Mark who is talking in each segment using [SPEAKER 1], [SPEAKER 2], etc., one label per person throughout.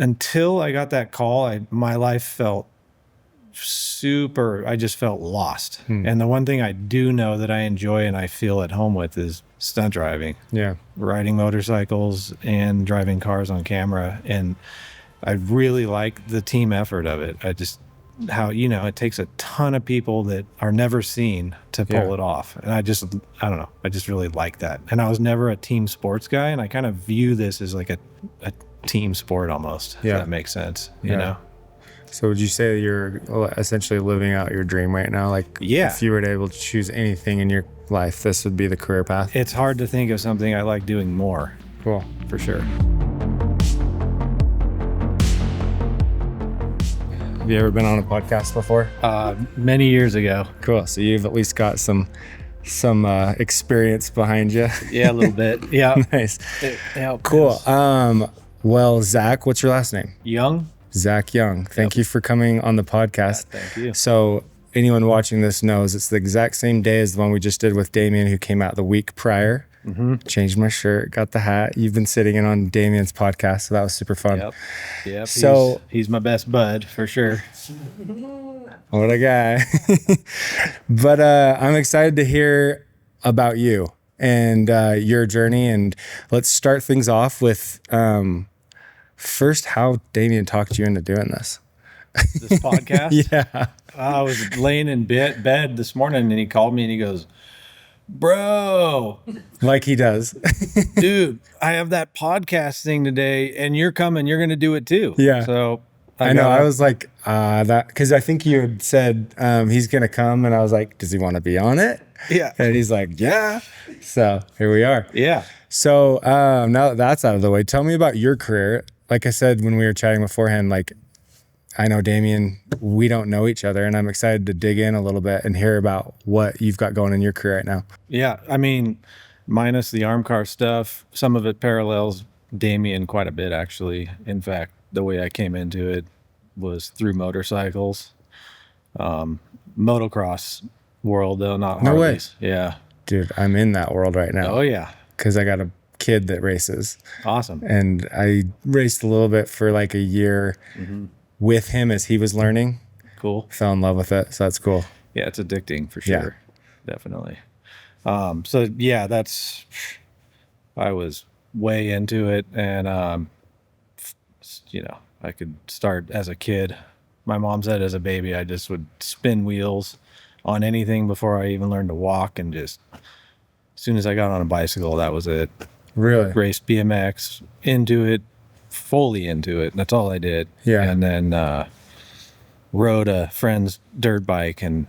[SPEAKER 1] until I got that call, my life felt I just felt lost. And the one thing I do know that I enjoy and I feel at home with is stunt driving.
[SPEAKER 2] Yeah.
[SPEAKER 1] Riding motorcycles and driving cars on camera. And I really like the team effort of it. It takes a ton of people that are never seen to pull it off. And I don't know. I just really like that. And I was never a team sports guy. And I kind of view this as like a team sport almost, if that makes sense, you know?
[SPEAKER 2] So would you say you're essentially living out your dream right now? Like, if you were able to choose anything in your life, this would be the career path?
[SPEAKER 1] It's hard to think of something I like doing more.
[SPEAKER 2] Cool.
[SPEAKER 1] For sure.
[SPEAKER 2] Have you ever been on a podcast before?
[SPEAKER 1] Many years ago.
[SPEAKER 2] Cool. So you've at least got some experience behind you.
[SPEAKER 1] Yeah, a little bit. Yeah.
[SPEAKER 2] Nice. Cool. Well, Zach, what's your last name?
[SPEAKER 1] Young.
[SPEAKER 2] Zack Young. Thank you for coming on the podcast.
[SPEAKER 1] Yeah, thank you.
[SPEAKER 2] So anyone watching this knows it's the exact same day as the one we just did with Damian, who came out the week prior. Changed my shirt, got the hat. You've been sitting in on Damian's podcast, so that was super fun.
[SPEAKER 1] Yep.
[SPEAKER 2] So
[SPEAKER 1] he's my best bud for sure.
[SPEAKER 2] What a guy. But I'm excited to hear about you and your journey. And let's start things off with first, how Damian talked you into doing this.
[SPEAKER 1] This podcast?
[SPEAKER 2] Yeah.
[SPEAKER 1] I was laying in bed this morning and he called me and he goes, bro.
[SPEAKER 2] Like he does.
[SPEAKER 1] Dude, I have that podcast thing today and you're coming. You're going to do it too.
[SPEAKER 2] Yeah.
[SPEAKER 1] So
[SPEAKER 2] I know. I was like, that, because I think you had said he's going to come. And I was like, does he want to be on it?
[SPEAKER 1] Yeah.
[SPEAKER 2] And he's like, yeah. So here we are.
[SPEAKER 1] Yeah.
[SPEAKER 2] So now that that's out of the way, tell me about your career. Like I said, when we were chatting beforehand, like, I know Damian, we don't know each other, and I'm excited to dig in a little bit and hear about what you've got going in your career right now.
[SPEAKER 1] Yeah. I mean, minus the arm car stuff, some of it parallels Damian quite a bit, actually. In fact, the way I came into it was through motorcycles. Motocross world, though, not Harleys.
[SPEAKER 2] No way.
[SPEAKER 1] Yeah.
[SPEAKER 2] Dude, I'm in that world right now.
[SPEAKER 1] Oh, yeah.
[SPEAKER 2] Because I got a kid that races.
[SPEAKER 1] Awesome.
[SPEAKER 2] And I raced a little bit for like a year with him as he was learning.
[SPEAKER 1] Cool.
[SPEAKER 2] Fell in love with it. So that's cool.
[SPEAKER 1] Yeah, it's addicting for sure. Yeah. Definitely. So yeah, I was way into it. And, I could start as a kid. My mom said as a baby, I just would spin wheels on anything before I even learned to walk. And just as soon as I got on a bicycle, that was it.
[SPEAKER 2] Really?
[SPEAKER 1] Raced BMX, fully into it. That's all I did.
[SPEAKER 2] Yeah.
[SPEAKER 1] And then rode a friend's dirt bike and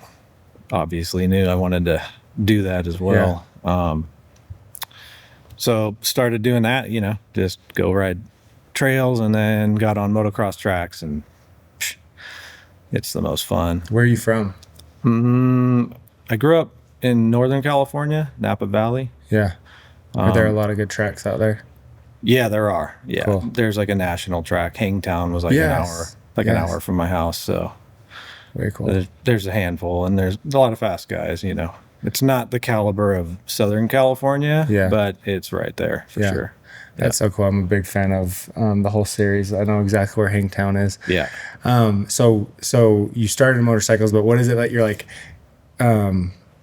[SPEAKER 1] obviously knew I wanted to do that as well. Yeah. So started doing that, just go ride trails, and then got on motocross tracks, and it's the most fun.
[SPEAKER 2] Where are you from?
[SPEAKER 1] I grew up in Northern California, Napa Valley.
[SPEAKER 2] Yeah. Are there a lot of good tracks out there?
[SPEAKER 1] Yeah, there are. Yeah.
[SPEAKER 2] Cool.
[SPEAKER 1] There's like a national track. Hangtown was like an hour from my house. So
[SPEAKER 2] very cool.
[SPEAKER 1] There's a handful, and there's a lot of fast guys, It's not the caliber of Southern California, but it's right there for sure.
[SPEAKER 2] That's so cool. I'm a big fan of the whole series. I know exactly where Hangtown is.
[SPEAKER 1] Yeah.
[SPEAKER 2] So you started in motorcycles, but what is it that you're like,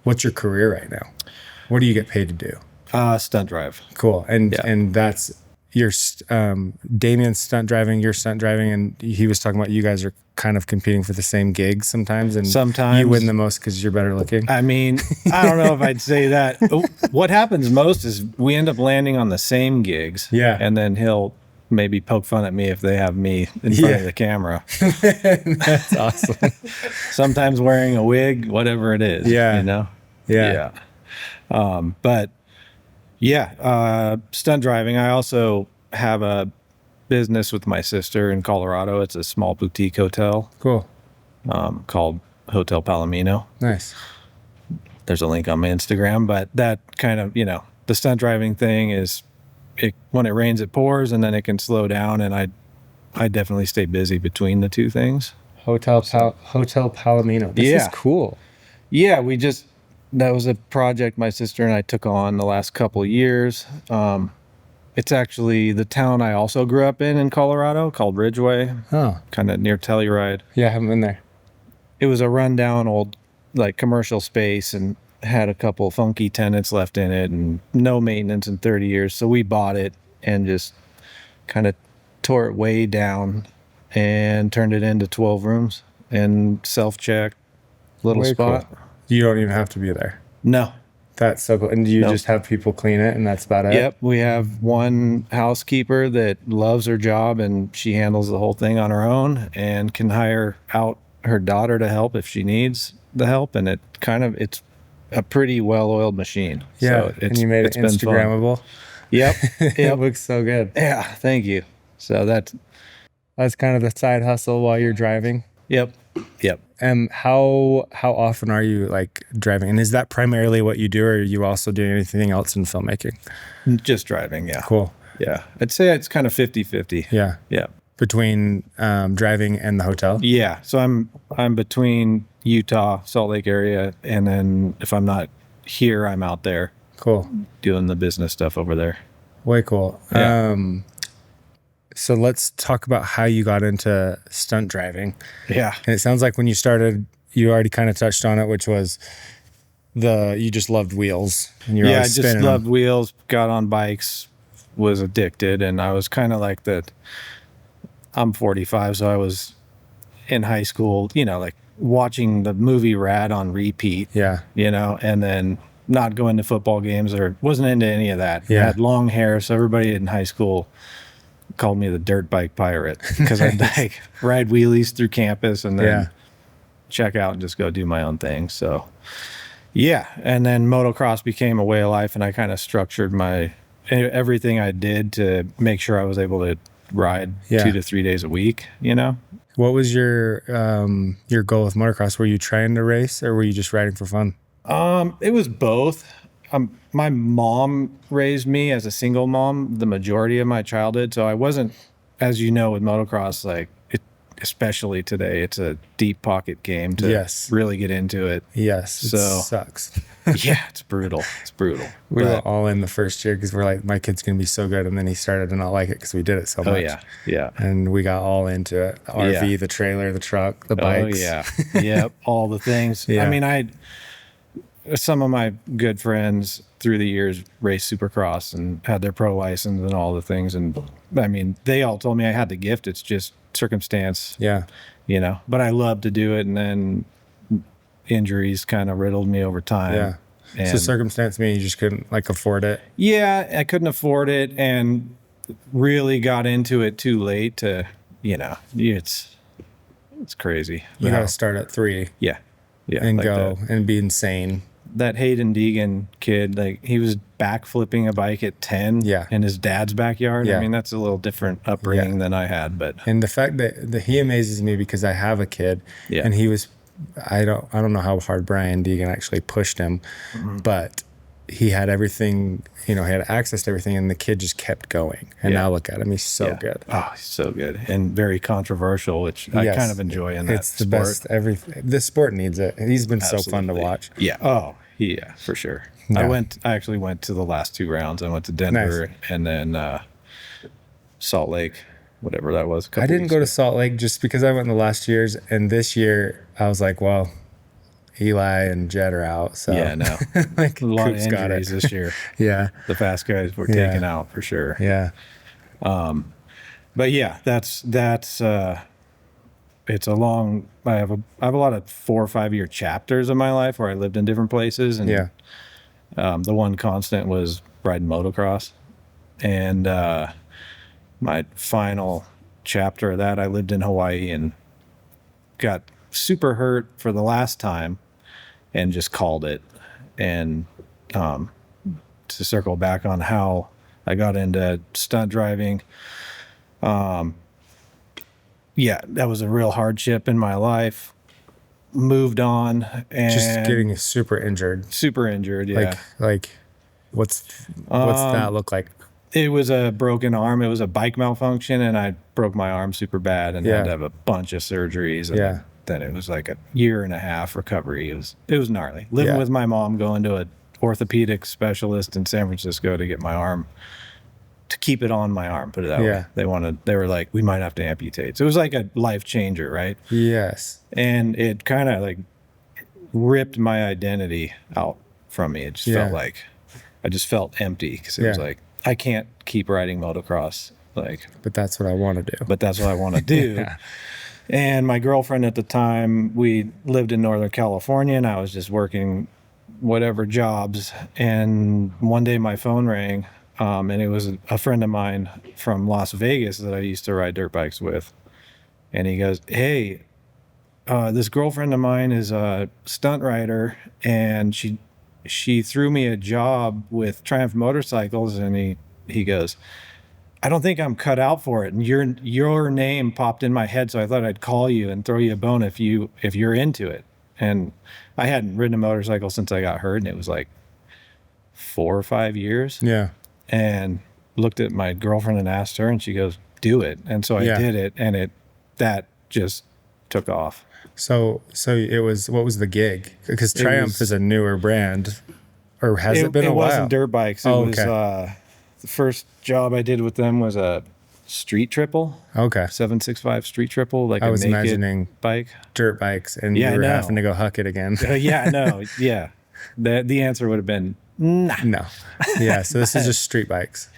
[SPEAKER 2] what's your career right now? What do you get paid to do?
[SPEAKER 1] Stunt drive.
[SPEAKER 2] Cool. And that's your Damian's stunt driving, your stunt driving, and he was talking about you guys are kind of competing for the same gigs sometimes, and
[SPEAKER 1] sometimes
[SPEAKER 2] you win the most because you're better looking.
[SPEAKER 1] I mean, I don't know if I'd say that. What happens most is we end up landing on the same gigs.
[SPEAKER 2] Yeah.
[SPEAKER 1] And then he'll maybe poke fun at me if they have me in front of the camera.
[SPEAKER 2] That's awesome.
[SPEAKER 1] Sometimes wearing a wig, whatever it is.
[SPEAKER 2] Yeah.
[SPEAKER 1] Yeah. But stunt driving. I also have a business with my sister in Colorado. It's a small boutique hotel.
[SPEAKER 2] Cool.
[SPEAKER 1] Called Hotel Palamino.
[SPEAKER 2] Nice.
[SPEAKER 1] There's a link on my Instagram, but that kind of, the stunt driving thing is when it rains, it pours, and then it can slow down. And I definitely stay busy between the two things.
[SPEAKER 2] Hotel Palamino. This is cool.
[SPEAKER 1] Yeah. That was a project my sister and I took on the last couple of years. It's actually the town I also grew up in Colorado, called Ridgeway,
[SPEAKER 2] Oh,
[SPEAKER 1] kind of near Telluride.
[SPEAKER 2] yeah, I haven't been there.
[SPEAKER 1] It was a rundown old like commercial space and had a couple funky tenants left in it and no maintenance in 30 years. So we bought it and just kind of tore it way down and turned it into 12 rooms and self-check little
[SPEAKER 2] Way
[SPEAKER 1] spot.
[SPEAKER 2] cool. You don't even have to be there.
[SPEAKER 1] No.
[SPEAKER 2] That's so cool. And do you
[SPEAKER 1] Nope.
[SPEAKER 2] just have people clean it and that's about it?
[SPEAKER 1] Yep. We have one housekeeper that loves her job and she handles the whole thing on her own and can hire out her daughter to help if she needs the help. And it's a pretty well-oiled machine.
[SPEAKER 2] Yeah.
[SPEAKER 1] So
[SPEAKER 2] and you made it
[SPEAKER 1] been fun.
[SPEAKER 2] Instagrammable.
[SPEAKER 1] Yep.
[SPEAKER 2] It
[SPEAKER 1] Yep.
[SPEAKER 2] looks so good.
[SPEAKER 1] Yeah. Thank you. So
[SPEAKER 2] That's kind of the side hustle while you're driving.
[SPEAKER 1] yep. Yep.
[SPEAKER 2] And how often are you like driving? And is that primarily what you do, or are you also doing anything else in filmmaking?
[SPEAKER 1] Just driving. Yeah.
[SPEAKER 2] Cool.
[SPEAKER 1] Yeah. I'd say it's kind of 50-50.
[SPEAKER 2] Yeah.
[SPEAKER 1] Yeah.
[SPEAKER 2] Between driving and the hotel.
[SPEAKER 1] Yeah. So I'm between Utah, Salt Lake area, and then if I'm not here, I'm out there
[SPEAKER 2] Cool.
[SPEAKER 1] doing the business stuff over there.
[SPEAKER 2] Way cool.
[SPEAKER 1] Yeah.
[SPEAKER 2] So let's talk about how you got into stunt driving.
[SPEAKER 1] Yeah.
[SPEAKER 2] And it sounds like when you started, you already kind of touched on it, which was you just loved wheels. And you're
[SPEAKER 1] Yeah. I
[SPEAKER 2] always
[SPEAKER 1] just
[SPEAKER 2] spinning
[SPEAKER 1] loved
[SPEAKER 2] them.
[SPEAKER 1] wheels, got on bikes, was addicted. And I was kind of like I'm 45. So I was in high school, like watching the movie Rad on repeat,
[SPEAKER 2] Yeah.
[SPEAKER 1] and then not going to football games or wasn't into any of that.
[SPEAKER 2] Yeah.
[SPEAKER 1] I had long hair. So everybody in high school called me the dirt bike pirate because I'd like ride wheelies through campus and then
[SPEAKER 2] Yeah.
[SPEAKER 1] check out and just go do my own thing. So yeah. And then motocross became a way of life and I kind of structured everything I did to make sure I was able to ride
[SPEAKER 2] Yeah.
[SPEAKER 1] 2 to 3 days a week,
[SPEAKER 2] What was your goal with motocross? Were you trying to race or were you just riding for fun?
[SPEAKER 1] It was both. My mom raised me as a single mom the majority of my childhood. So I wasn't, as you know, with motocross, especially today, it's a deep pocket game to
[SPEAKER 2] Yes.
[SPEAKER 1] really get into it.
[SPEAKER 2] Yes. It
[SPEAKER 1] So-
[SPEAKER 2] sucks.
[SPEAKER 1] Yeah, it's brutal. It's brutal.
[SPEAKER 2] We were
[SPEAKER 1] But-
[SPEAKER 2] all in the first year because we're like, my kid's going to be so good. And then he started to not like it because we did it so much.
[SPEAKER 1] oh yeah. Yeah.
[SPEAKER 2] And we got all into it. The RV,
[SPEAKER 1] Yeah.
[SPEAKER 2] the trailer, the truck, the bikes.
[SPEAKER 1] Oh yeah. Yep. All the things.
[SPEAKER 2] Yeah.
[SPEAKER 1] I mean, some of my good friends through the years raced Supercross and had their pro license and all the things. And I mean, they all told me I had the gift. It's just circumstance,
[SPEAKER 2] Yeah.
[SPEAKER 1] but I loved to do it. And then injuries kind of riddled me over time.
[SPEAKER 2] Yeah.
[SPEAKER 1] And
[SPEAKER 2] So circumstance means you just couldn't afford it.
[SPEAKER 1] yeah, I couldn't afford it and really got into it too late to, it's crazy.
[SPEAKER 2] You got to start at 3
[SPEAKER 1] Yeah. Yeah.
[SPEAKER 2] and
[SPEAKER 1] like
[SPEAKER 2] go
[SPEAKER 1] that.
[SPEAKER 2] and be insane.
[SPEAKER 1] That Hayden Deegan kid, he was backflipping a bike at 10
[SPEAKER 2] Yeah.
[SPEAKER 1] in his dad's backyard.
[SPEAKER 2] Yeah.
[SPEAKER 1] I mean, that's a little different upbringing than I had, but
[SPEAKER 2] And the fact that he amazes me because I have a kid
[SPEAKER 1] Yeah.
[SPEAKER 2] and he was, I don't know how hard Brian Deegan actually pushed him, but he had everything, he had access to everything and the kid just kept going. And
[SPEAKER 1] Yeah.
[SPEAKER 2] now look at him. He's so
[SPEAKER 1] yeah.
[SPEAKER 2] good.
[SPEAKER 1] Oh, he's so good and very controversial, which I
[SPEAKER 2] Yes.
[SPEAKER 1] kind of enjoy in that
[SPEAKER 2] It's the
[SPEAKER 1] sport.
[SPEAKER 2] best. The sport needs it. He's been so fun to
[SPEAKER 1] Absolutely.
[SPEAKER 2] watch.
[SPEAKER 1] Yeah. Oh, yeah, for sure.
[SPEAKER 2] Yeah.
[SPEAKER 1] I actually went to the last 2 rounds. I went to Denver and then Salt Lake, whatever that was.
[SPEAKER 2] I didn't go to Salt Lake just because I went in the last years. And this year I was like, well, Eli and Jed are out. So
[SPEAKER 1] Yeah, no.
[SPEAKER 2] like
[SPEAKER 1] A lot of
[SPEAKER 2] Coop's got
[SPEAKER 1] injuries
[SPEAKER 2] it.
[SPEAKER 1] this year.
[SPEAKER 2] Yeah.
[SPEAKER 1] The fast guys were
[SPEAKER 2] Yeah.
[SPEAKER 1] taken out for sure.
[SPEAKER 2] Yeah.
[SPEAKER 1] But yeah, that's it's a long. I have a lot of 4 or 5 year chapters of my life where I lived in different places, and
[SPEAKER 2] Yeah.
[SPEAKER 1] the one constant was riding motocross, and my final chapter of that, I lived in Hawaii and got super hurt for the last time, and just called it. And to circle back on how I got into stunt driving. Yeah, that was a real hardship in my life. Moved on and
[SPEAKER 2] Just getting super injured.
[SPEAKER 1] super injured. Yeah.
[SPEAKER 2] Like what's that look like?
[SPEAKER 1] It was a broken arm. It was a bike malfunction and I broke my arm super bad and
[SPEAKER 2] Yeah.
[SPEAKER 1] had to have a bunch of surgeries. And
[SPEAKER 2] Yeah.
[SPEAKER 1] then it was like a 1.5 year recovery. It was gnarly. Living
[SPEAKER 2] Yeah.
[SPEAKER 1] with my mom, going to an orthopedic specialist in San Francisco to get my arm to keep it on my arm, put it that
[SPEAKER 2] Yeah.
[SPEAKER 1] way. They were like, we might have to amputate. So it was like a life changer, right?
[SPEAKER 2] Yes.
[SPEAKER 1] And it kind of like ripped my identity out from me. It just felt like I just felt empty, because it was like, I can't keep riding motocross. Like,
[SPEAKER 2] but that's what I want to do.
[SPEAKER 1] But that's what I want to do.
[SPEAKER 2] Yeah.
[SPEAKER 1] And my girlfriend at the time, we lived in Northern California, and I was just working whatever jobs. And one day my phone rang, and it was a friend of mine from Las Vegas that I used to ride dirt bikes with. And he goes, hey, this girlfriend of mine is a stunt rider, and she threw me a job with Triumph Motorcycles. And he goes, I don't think I'm cut out for it. And your name popped in my head, so I thought I'd call you and throw you a bone if you're into it. And I hadn't ridden a motorcycle since I got hurt, and it was like 4 or 5 years.
[SPEAKER 2] Yeah.
[SPEAKER 1] And looked at my girlfriend and asked her, and she goes, do it. And so I did it, and that just took off.
[SPEAKER 2] So it was, what was the gig? Because Triumph is a newer brand, or has it been a while? It
[SPEAKER 1] wasn't dirt bikes. It was the first job I did with them was a street triple.
[SPEAKER 2] Okay.
[SPEAKER 1] 765 street triple, like
[SPEAKER 2] I was
[SPEAKER 1] naked
[SPEAKER 2] imagining
[SPEAKER 1] bike.
[SPEAKER 2] Dirt bikes, and you were having to go huck it again.
[SPEAKER 1] Yeah. The answer would have been nah.
[SPEAKER 2] No. Yeah. So this is just street bikes.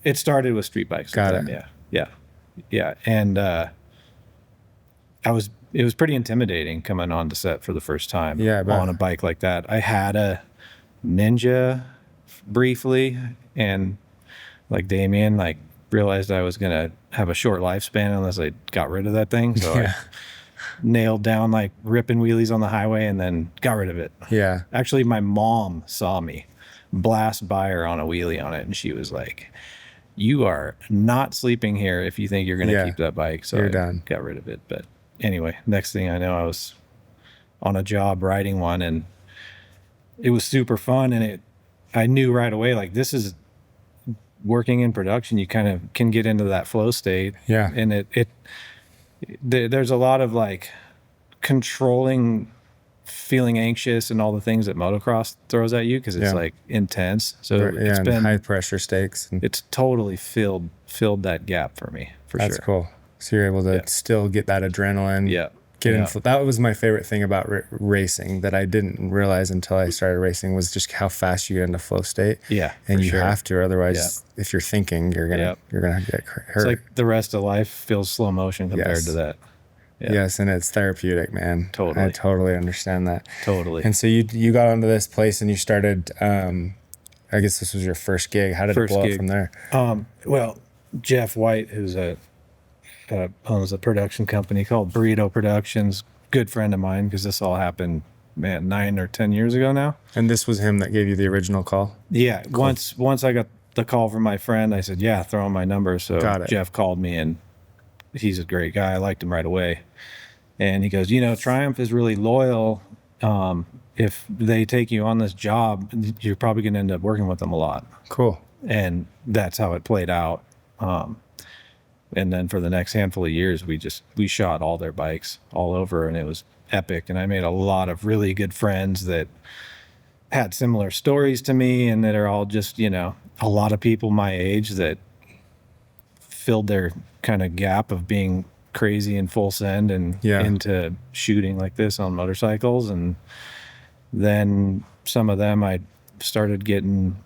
[SPEAKER 1] It started with street bikes.
[SPEAKER 2] Got it.
[SPEAKER 1] Yeah. And it was pretty intimidating coming on to set for the first time on a bike like that. I had a Ninja briefly, and like Damian, like realized I was gonna have a short lifespan unless I got rid of that thing. So I nailed down like ripping wheelies on the highway, and then got rid of it.
[SPEAKER 2] Yeah.
[SPEAKER 1] Actually, my mom saw me blast by her on a wheelie on it, and she was like, you are not sleeping here if you think you're gonna keep that bike. So
[SPEAKER 2] you're
[SPEAKER 1] I
[SPEAKER 2] done.
[SPEAKER 1] Got rid of it. But anyway, next thing I know, I was on a job riding one, and it was super fun. And I knew right away, like, this is working in production. You kind of can get into that flow state.
[SPEAKER 2] Yeah.
[SPEAKER 1] And there's a lot of like controlling, feeling anxious, and all the things that motocross throws at you, because it's like intense. So it's been
[SPEAKER 2] high pressure stakes.
[SPEAKER 1] It's totally filled that gap for me, for sure.
[SPEAKER 2] That's cool. So you're able to still get that adrenaline.
[SPEAKER 1] Yeah.
[SPEAKER 2] That was my favorite thing about racing that I didn't realize until I started racing, was just how fast you get into flow state.
[SPEAKER 1] Yeah.
[SPEAKER 2] And you have to, otherwise if you're thinking, you're gonna get hurt.
[SPEAKER 1] It's like the rest of life feels slow motion compared to that. Yeah.
[SPEAKER 2] Yes, and it's therapeutic, man.
[SPEAKER 1] Totally.
[SPEAKER 2] I totally understand that.
[SPEAKER 1] Totally.
[SPEAKER 2] And so you got onto this place, and you started, I guess this was your first gig. How did it blow up from there?
[SPEAKER 1] Well, Jeff White, who's owns a production company called Burrito Productions, good friend of mine, because this all happened, 9 or 10 years ago now.
[SPEAKER 2] And this was him that gave you the original call?
[SPEAKER 1] Yeah. Cool. Once I got the call from my friend, I said, yeah, throw him my number. So Jeff called me, and he's a great guy. I liked him right away. And he goes, Triumph is really loyal. If they take you on this job, you're probably going to end up working with them a lot.
[SPEAKER 2] Cool.
[SPEAKER 1] And that's how it played out. And then for the next handful of years, we shot all their bikes all over, and it was epic. And I made a lot of really good friends that had similar stories to me, and that are all just, a lot of people my age that filled their kind of gap of being crazy and full send and into shooting like this on motorcycles. And then some of them I started getting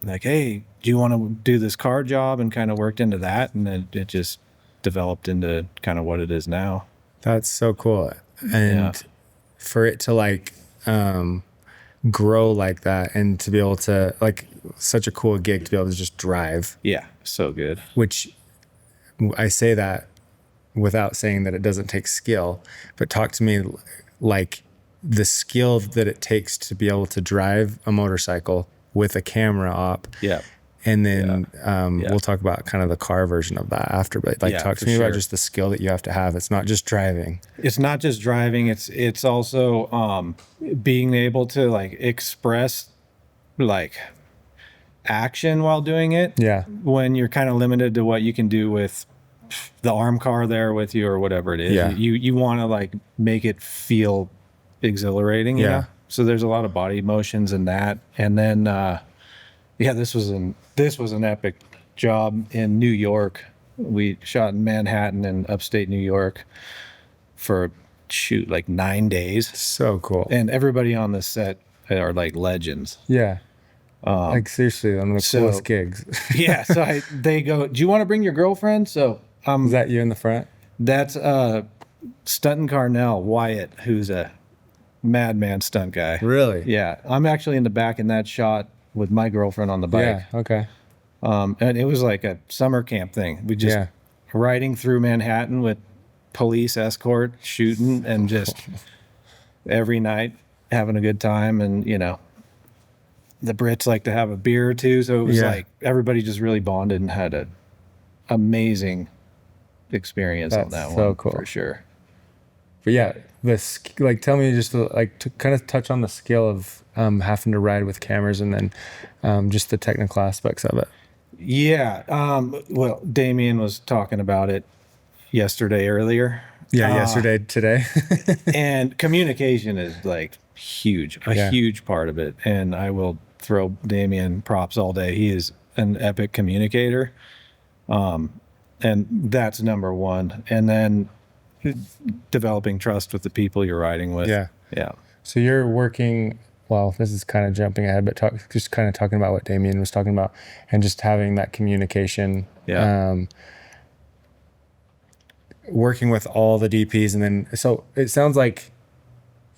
[SPEAKER 1] like, hey, do you want to do this car job? And kind of worked into that. And then it just developed into kind of what it is now.
[SPEAKER 2] That's so cool. And for it to like grow like that, and to be able to, like, such a cool gig to be able to just drive.
[SPEAKER 1] Yeah, so good.
[SPEAKER 2] Which I say that without saying that it doesn't take skill, but talk to me like the skill that it takes to be able to drive a motorcycle with a camera op.
[SPEAKER 1] Yeah.
[SPEAKER 2] And then we'll talk about kind of the car version of that after, but like talk to me about just the skill that you have to have. It's not just driving.
[SPEAKER 1] It's not just driving. It's also being able to like express like action while doing it.
[SPEAKER 2] Yeah. When
[SPEAKER 1] you're kind of limited to what you can do with the arm car there with you or whatever it is.
[SPEAKER 2] Yeah.
[SPEAKER 1] You want to like make it feel exhilarating. You know? So there's a lot of body motions in that. And then, this was an epic job in New York. We shot in Manhattan and upstate New York for like 9 days.
[SPEAKER 2] So cool.
[SPEAKER 1] And everybody on the set are like legends.
[SPEAKER 2] Yeah. Like seriously, one of the coolest gigs.
[SPEAKER 1] Yeah. So they go, do you want to bring your girlfriend? So
[SPEAKER 2] Is that you in the front?
[SPEAKER 1] that's Stunt Carnell Wyatt, who's a madman stunt guy.
[SPEAKER 2] Really?
[SPEAKER 1] Yeah. I'm actually in the back in that shot with my girlfriend on the bike.
[SPEAKER 2] Yeah. Okay.
[SPEAKER 1] And it was like a summer camp thing. We just riding through Manhattan with police escort, shooting, and just every night having a good time. And, you know, the Brits like to have a beer or two. So it was like everybody just really bonded and had an amazing experience on that
[SPEAKER 2] so
[SPEAKER 1] one.
[SPEAKER 2] cool.
[SPEAKER 1] For sure.
[SPEAKER 2] But yeah, like tell me just like to kind of touch on the skill of having to ride with cameras and then just the technical aspects of it.
[SPEAKER 1] Yeah. Well, Damian was talking about it earlier.
[SPEAKER 2] Yeah, yesterday, today.
[SPEAKER 1] And communication is like huge, a huge part of it. And I will throw Damian props all day. He is an epic communicator. And that's number one. And then developing trust with the people you're riding with.
[SPEAKER 2] Yeah.
[SPEAKER 1] Yeah.
[SPEAKER 2] So you're working, well, this is kind of jumping ahead, but just kind of talking about what Damian was talking about and just having that communication.
[SPEAKER 1] Yeah.
[SPEAKER 2] Working with all the DPs. And then, so it sounds like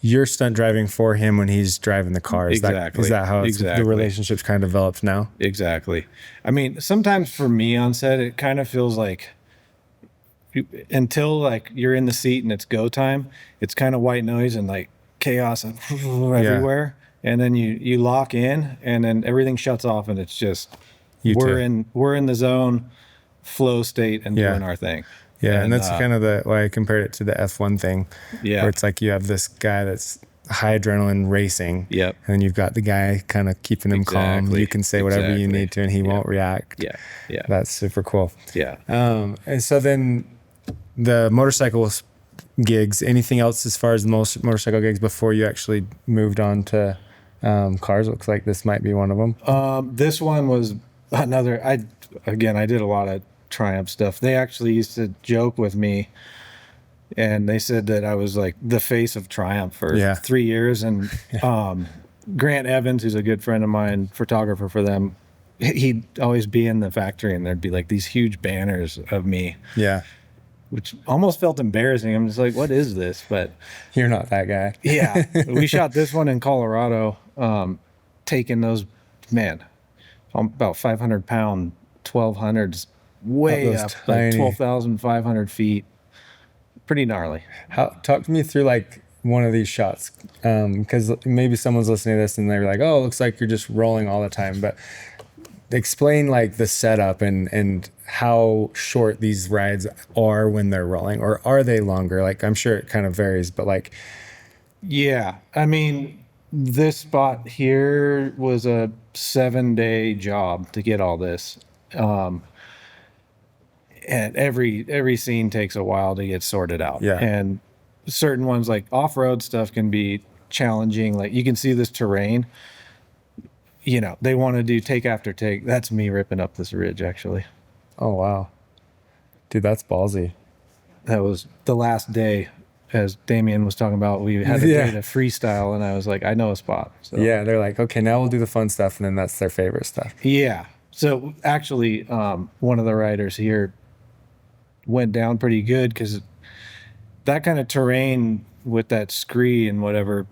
[SPEAKER 2] you're stunt driving for him when he's driving the car. Is that how the relationship's kind of developed now?
[SPEAKER 1] Exactly. I mean, sometimes for me on set, it kind of feels like until like you're in the seat and it's go time, it's kind of white noise and like chaos and everywhere. And then you lock in and then everything shuts off and it's just, we're in the zone flow state and doing our thing.
[SPEAKER 2] Yeah, and that's kind of why I compared it to the F1 thing.
[SPEAKER 1] Yeah.
[SPEAKER 2] Where it's like you have this guy that's high adrenaline racing.
[SPEAKER 1] Yep.
[SPEAKER 2] And then you've got the guy kind of keeping him calm. You can say whatever you need to and he won't react.
[SPEAKER 1] Yeah. Yeah.
[SPEAKER 2] That's super cool.
[SPEAKER 1] Yeah.
[SPEAKER 2] And so then the motorcycle gigs, anything else as far as the motorcycle gigs before you actually moved on to cars? Looks like this might be one of them.
[SPEAKER 1] This one was another, I did a lot of Triumph stuff. They actually used to joke with me and they said that I was like the face of Triumph for 3 years. And Grant Evans, who's a good friend of mine, photographer for them, he'd always be in the factory and there'd be like these huge banners of me.
[SPEAKER 2] Yeah.
[SPEAKER 1] Which almost felt embarrassing. I'm just like, what is this? But
[SPEAKER 2] you're not that guy.
[SPEAKER 1] Yeah. We shot this one in Colorado, taking those, about 500 pound 1200s way up, like 12,500 feet. Pretty gnarly.
[SPEAKER 2] Talk to me through like one of these shots, because maybe someone's listening to this and they're like, oh, it looks like you're just rolling all the time. But explain like the setup and how short these rides are when they're rolling, or are they longer? Like I'm sure it kind of varies, but like.
[SPEAKER 1] Yeah, I mean, this spot here was a 7-day job to get all this. And every scene takes a while to get sorted out.
[SPEAKER 2] Yeah.
[SPEAKER 1] And certain ones like off-road stuff can be challenging. Like you can see this terrain, you know, they want to do take after take. That's me ripping up this ridge actually.
[SPEAKER 2] Oh, wow. Dude, that's ballsy.
[SPEAKER 1] That was the last day, as Damian was talking about. We had a day to freestyle and I was like, I know a spot. So.
[SPEAKER 2] Yeah. They're like, okay, now we'll do the fun stuff. And then that's their favorite stuff.
[SPEAKER 1] Yeah. So actually, one of the riders here went down pretty good because that kind of terrain with that scree and whatever,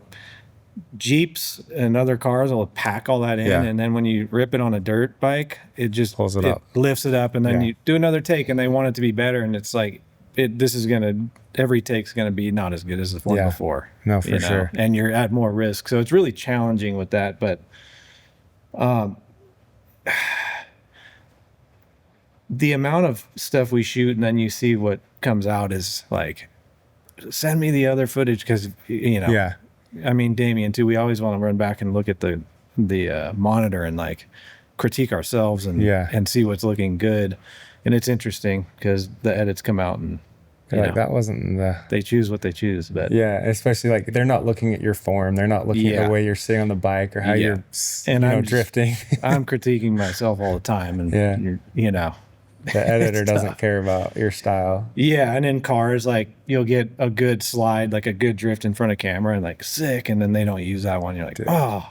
[SPEAKER 1] Jeeps and other cars will pack all that in.
[SPEAKER 2] Yeah.
[SPEAKER 1] And then when you rip it on a dirt bike, it just
[SPEAKER 2] pulls it up,
[SPEAKER 1] lifts it up. And then you do another take and they want it to be better. And it's like, every take's going to be not as good as the one before.
[SPEAKER 2] No, for sure.
[SPEAKER 1] And you're at more risk. So it's really challenging with that. But, the amount of stuff we shoot and then you see what comes out is like, send me the other footage because, you know.
[SPEAKER 2] Yeah.
[SPEAKER 1] I mean, Damian, too, we always want to run back and look at the monitor and like critique ourselves and see what's looking good. And it's interesting because the edits come out and
[SPEAKER 2] You're like, that wasn't the...
[SPEAKER 1] They choose what they choose, but
[SPEAKER 2] Yeah, especially like they're not looking at your form. They're not looking at the way you're sitting on the bike or how you're,
[SPEAKER 1] and I'm
[SPEAKER 2] drifting.
[SPEAKER 1] I'm critiquing myself all the time, and
[SPEAKER 2] the editor doesn't care about your style.
[SPEAKER 1] Yeah, and in cars, like you'll get a good slide, like a good drift in front of camera, and like sick, and then they don't use that one. You're like, oh,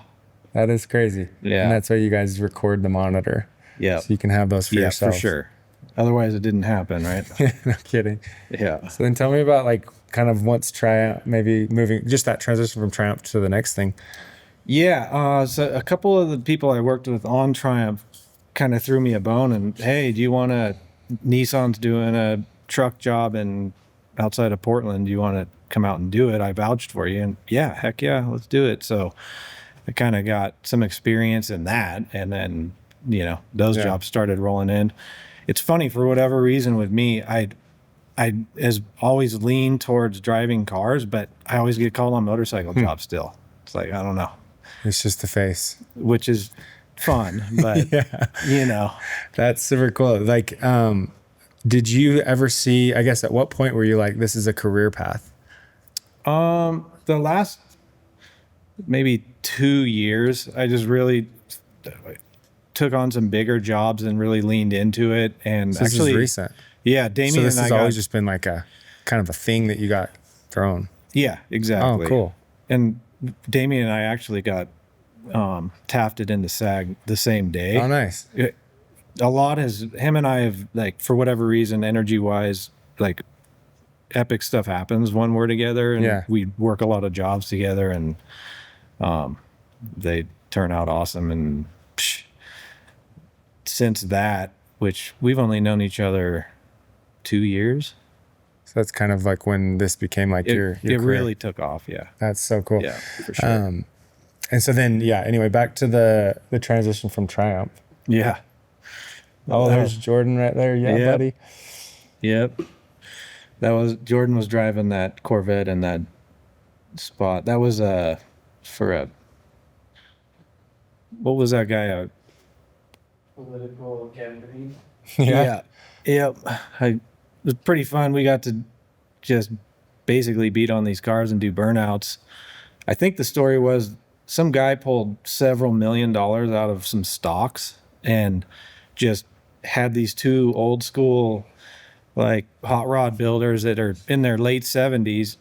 [SPEAKER 2] that is crazy.
[SPEAKER 1] Yeah,
[SPEAKER 2] and that's why you guys record the monitor.
[SPEAKER 1] Yeah,
[SPEAKER 2] so you can have those for yourself.
[SPEAKER 1] For sure. Otherwise, it didn't happen, right?
[SPEAKER 2] No kidding.
[SPEAKER 1] Yeah.
[SPEAKER 2] So then tell me about like kind of once Triumph, maybe moving, just that transition from Triumph to the next thing.
[SPEAKER 1] Yeah. So a couple of the people I worked with on Triumph kind of threw me a bone and, hey, do you want to, Nissan's doing a truck job outside of Portland. Do you want to come out and do it? I vouched for you. And yeah, heck yeah, let's do it. So I kind of got some experience in that. And then, those jobs started rolling in. It's funny, for whatever reason with me, I has always leaned towards driving cars, but I always get called on motorcycle jobs still. It's like, I don't know.
[SPEAKER 2] It's just the face.
[SPEAKER 1] Which is fun, but
[SPEAKER 2] That's super cool. Like, did you ever see, I guess at what point were you like, this is a career path?
[SPEAKER 1] The last maybe 2 years, I just really took on some bigger jobs and really leaned into it. And
[SPEAKER 2] so
[SPEAKER 1] actually,
[SPEAKER 2] this is recent.
[SPEAKER 1] Yeah, Damian.
[SPEAKER 2] So this
[SPEAKER 1] and
[SPEAKER 2] has
[SPEAKER 1] I
[SPEAKER 2] always just been like a kind of a thing that you got thrown.
[SPEAKER 1] Yeah, exactly.
[SPEAKER 2] Oh, cool.
[SPEAKER 1] And Damian and I actually got tafted into SAG the same day.
[SPEAKER 2] Oh, nice.
[SPEAKER 1] Him and I have, like, for whatever reason, energy wise, like, epic stuff happens when we're together, and we work a lot of jobs together, and they turn out awesome. And since that, which we've only known each other 2 years.
[SPEAKER 2] So that's kind of like when this became like your career.
[SPEAKER 1] Really took off. Yeah.
[SPEAKER 2] That's so cool.
[SPEAKER 1] Yeah, for sure.
[SPEAKER 2] And so then, anyway, back to the transition from Triumph.
[SPEAKER 1] Yeah.
[SPEAKER 2] Oh, there's Jordan right there. Yeah, buddy.
[SPEAKER 1] Yep. Jordan was driving that Corvette in that spot. That was what was that guy? Political campaign. Yeah. Yep. It was pretty fun. We got to just basically beat on these cars and do burnouts. I think the story was some guy pulled several $1 million out of some stocks and just had these two old school, like, hot rod builders that are in their late 70s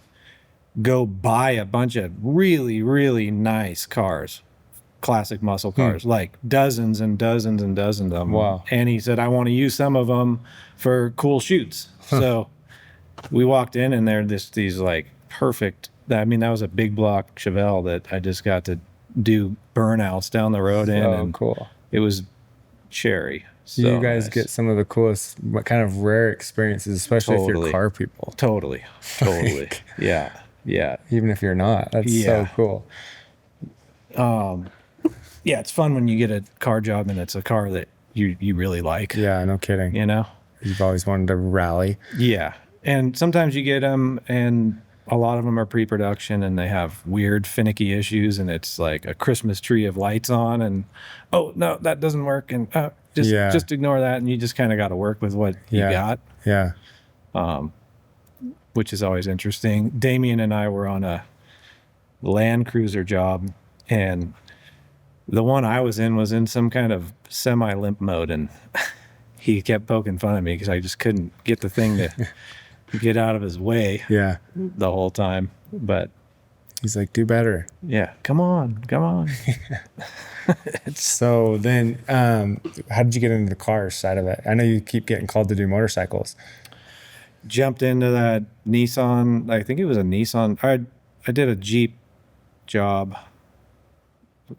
[SPEAKER 1] go buy a bunch of really, really nice cars, classic muscle cars, like dozens and dozens and dozens of them.
[SPEAKER 2] Wow.
[SPEAKER 1] And he said, I want to use some of them for cool shoots. So we walked in and they're these like perfect, that was a big block Chevelle that I just got to do burnouts down the road in.
[SPEAKER 2] Oh, cool.
[SPEAKER 1] It was cherry.
[SPEAKER 2] So you guys get some of the coolest, kind of rare experiences, especially if you're car people.
[SPEAKER 1] Totally. Yeah.
[SPEAKER 2] Even if you're not, that's so cool.
[SPEAKER 1] Yeah, it's fun when you get a car job and it's a car that you really like.
[SPEAKER 2] Yeah, no kidding. You've always wanted to rally.
[SPEAKER 1] Yeah. And sometimes you get them and a lot of them are pre-production and they have weird finicky issues and it's like a Christmas tree of lights on and, oh, no, that doesn't work. And just ignore that. And you just kind of got to work with what you got.
[SPEAKER 2] Yeah.
[SPEAKER 1] Which is always interesting. Damian and I were on a Land Cruiser job and the one I was in some kind of semi-limp mode and he kept poking fun at me because I just couldn't get the thing to get out of his way the whole time. But
[SPEAKER 2] he's like, do better.
[SPEAKER 1] Yeah, come on.
[SPEAKER 2] So then how did you get into the car side of it? I know you keep getting called to do motorcycles.
[SPEAKER 1] Jumped into that Nissan. I think it was a Nissan. I did a Jeep job,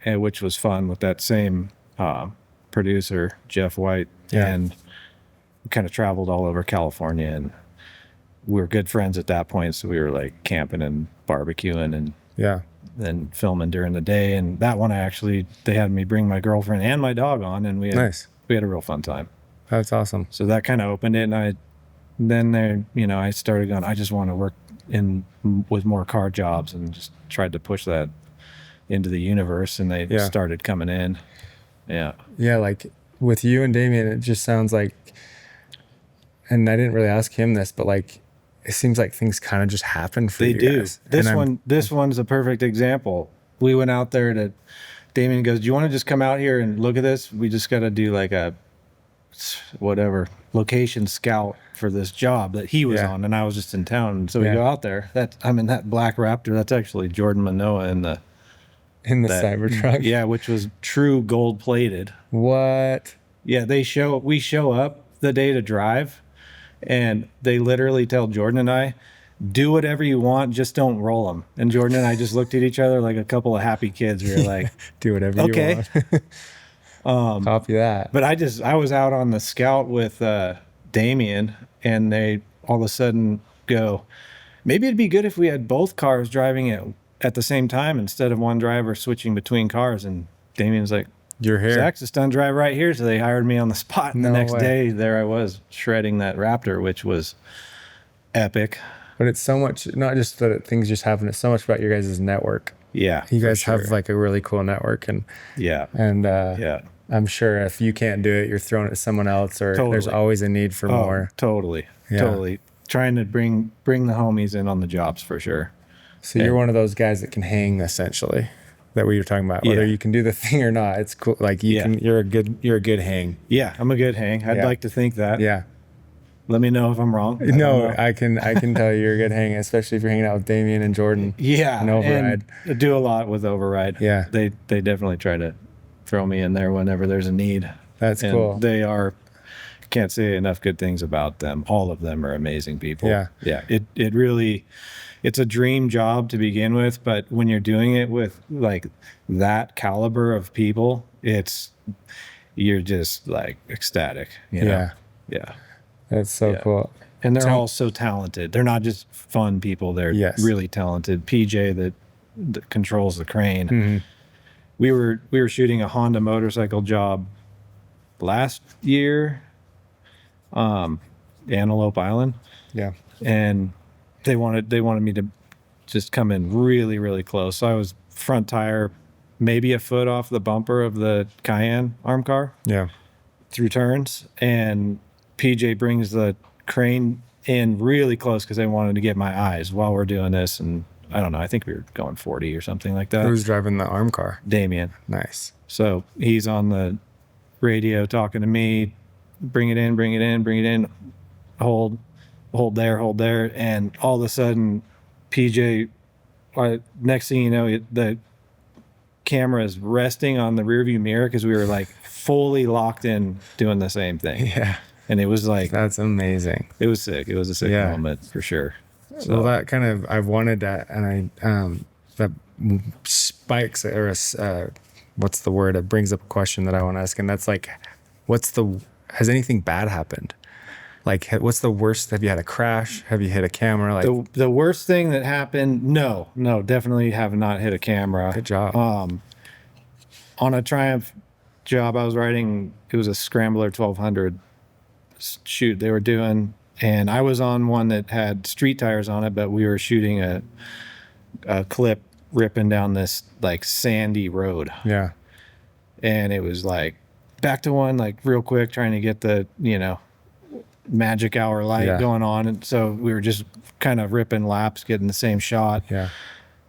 [SPEAKER 1] which was fun with that same producer, Jeff White. And we kind of traveled all over California and we were good friends at that point. So we were like camping and barbecuing and then filming during the day. And that one they had me bring my girlfriend and my dog on and we had a real fun time.
[SPEAKER 2] That's awesome.
[SPEAKER 1] So that kind of opened it. And I started going, I just want to work with more car jobs and just tried to push that into the universe and they started coming in. Yeah. Like
[SPEAKER 2] with you and Damian, it just sounds like, and I didn't really ask him this, but like, it seems like things kind of just happen for
[SPEAKER 1] They
[SPEAKER 2] you
[SPEAKER 1] do.
[SPEAKER 2] guys. And
[SPEAKER 1] This one's a perfect example. We went out there to, Damian goes, do you want to just come out here and look at this? We just got to do like a whatever location scout for this job that he was on, and I was just in town. And so we go out there. That black Raptor, that's actually Jordan Manoa in the
[SPEAKER 2] Cybertruck.
[SPEAKER 1] Yeah, which was true gold plated.
[SPEAKER 2] What?
[SPEAKER 1] Yeah, we show up the day to drive, and they literally tell Jordan and I, do whatever you want, just don't roll them. And Jordan and I just looked at each other like a couple of happy kids. We were like,
[SPEAKER 2] do whatever you want. Copy that.
[SPEAKER 1] But I was out on the scout with Damian, and they all of a sudden go, maybe it'd be good if we had both cars driving it at the same time instead of one driver switching between cars. And Damian's like,
[SPEAKER 2] you're here.
[SPEAKER 1] Zach's a stunt driver right here. So they hired me on the spot. And the next day, there I was shredding that Raptor, which was epic.
[SPEAKER 2] But it's so much, not just that things just happen, it's so much about your guys' network.
[SPEAKER 1] Yeah.
[SPEAKER 2] You guys have like a really cool network. And I'm sure if you can't do it, you're throwing it to someone else, or there's always a need for more.
[SPEAKER 1] Totally. Trying to bring the homies in on the jobs for sure.
[SPEAKER 2] So you're one of those guys that can hang, essentially. That what you're talking about, whether you can do the thing or not. It's cool. Like you're a good hang.
[SPEAKER 1] Yeah, I'm a good hang. I'd like to think that.
[SPEAKER 2] Yeah.
[SPEAKER 1] Let me know if I'm wrong.
[SPEAKER 2] No, I can tell you you're a good hang, especially if you're hanging out with Damian and Jordan.
[SPEAKER 1] Yeah.
[SPEAKER 2] And Override.
[SPEAKER 1] And I do a lot with Override.
[SPEAKER 2] Yeah.
[SPEAKER 1] They definitely try to throw me in there whenever there's a need.
[SPEAKER 2] That's cool.
[SPEAKER 1] They are, can't say enough good things about them. All of them are amazing people.
[SPEAKER 2] Yeah.
[SPEAKER 1] Yeah. It really, it's a dream job to begin with, but when you're doing it with like that caliber of people, you're just like ecstatic. You know? Yeah.
[SPEAKER 2] That's so cool.
[SPEAKER 1] And they're all so talented. They're not just fun people. They're really talented. PJ that controls the crane.
[SPEAKER 2] Mm-hmm.
[SPEAKER 1] We were shooting a Honda motorcycle job last year, Antelope Island.
[SPEAKER 2] Yeah.
[SPEAKER 1] And they wanted me to just come in really, really close. So I was front tire, maybe a foot off the bumper of the Cayenne arm car.
[SPEAKER 2] Yeah.
[SPEAKER 1] Through turns, and PJ brings the crane in really close because they wanted to get my eyes while we're doing this. And I don't know, I think we were going 40 or something like that.
[SPEAKER 2] Who's driving the arm car?
[SPEAKER 1] Damian.
[SPEAKER 2] Nice.
[SPEAKER 1] So he's on the radio talking to me, bring it in, hold there. And all of a sudden, PJ, next thing you know, the camera is resting on the rearview mirror because we were like fully locked in doing the same thing.
[SPEAKER 2] Yeah.
[SPEAKER 1] And it was like,
[SPEAKER 2] that's amazing.
[SPEAKER 1] It was sick. It was a sick moment for sure. So.
[SPEAKER 2] Well, that kind of, I've wanted that. And that spikes, or what's the word? It brings up a question that I want to ask. And that's like, has anything bad happened? Like, what's the worst? Have you had a crash? Have you hit a camera? Like
[SPEAKER 1] the worst thing that happened? No, definitely have not hit a camera.
[SPEAKER 2] Good job.
[SPEAKER 1] On a Triumph job I was riding, it was a Scrambler 1200 shoot they were doing, and I was on one that had street tires on it, but we were shooting a clip ripping down this like sandy road.
[SPEAKER 2] Yeah.
[SPEAKER 1] And it was like back to one, like real quick, trying to get the, magic hour light going on. And so we were just kind of ripping laps, getting the same shot.
[SPEAKER 2] Yeah.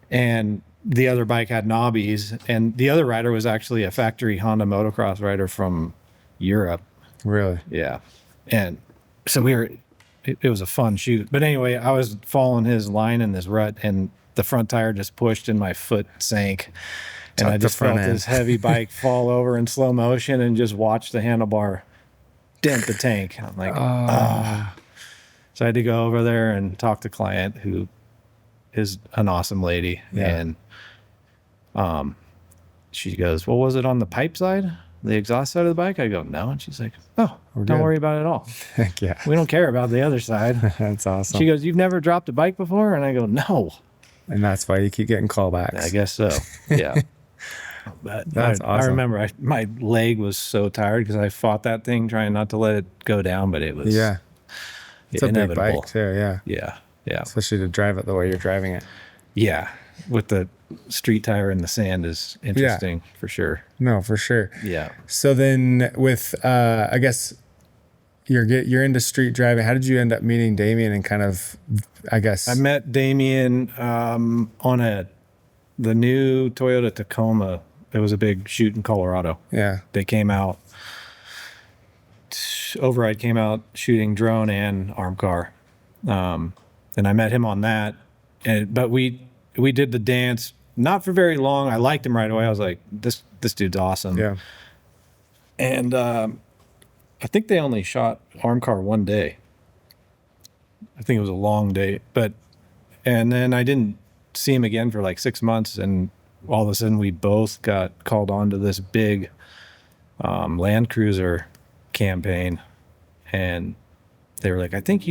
[SPEAKER 1] And the other bike had knobbies, and the other rider was actually a factory Honda motocross rider from Europe.
[SPEAKER 2] Really?
[SPEAKER 1] Yeah. And so it was a fun shoot. But anyway, I was following his line in this rut, and the front tire just pushed and my foot sank. And I just felt this heavy bike fall over in slow motion and just watched the handlebar dent the tank. I'm like, So I had to go over there and talk to the client, who is an awesome lady.
[SPEAKER 2] Yeah.
[SPEAKER 1] And she goes, well, was it on the pipe side? The exhaust side of the bike? I go, no. And she's like, oh, don't worry about it at all.
[SPEAKER 2] Heck yeah.
[SPEAKER 1] We don't care about the other side.
[SPEAKER 2] That's awesome.
[SPEAKER 1] She goes, you've never dropped a bike before? And I go, no.
[SPEAKER 2] And that's why you keep getting callbacks.
[SPEAKER 1] I guess so. Yeah. But
[SPEAKER 2] that's awesome.
[SPEAKER 1] I remember my leg was so tired because I fought that thing trying not to let it go down, but it was
[SPEAKER 2] it's a big bike too.
[SPEAKER 1] Yeah.
[SPEAKER 2] Especially to drive it the way you're driving it.
[SPEAKER 1] Yeah. With the street tire in the sand is interesting for sure.
[SPEAKER 2] No, for sure.
[SPEAKER 1] Yeah.
[SPEAKER 2] So then with, I guess you're into street driving. How did you end up meeting Damian and kind of, I guess?
[SPEAKER 1] I met Damian on the new Toyota Tacoma. It was a big shoot in Colorado.
[SPEAKER 2] Yeah.
[SPEAKER 1] They came out. Override came out shooting drone and arm car, and I met him on that. But we did the dance not for very long. I liked him right away. I was like, this dude's awesome.
[SPEAKER 2] Yeah.
[SPEAKER 1] And I think they only shot arm car one day. I think it was a long day, and then I didn't see him again for like 6 months, and all of a sudden we both got called on to this big Land Cruiser campaign, and they were like, I think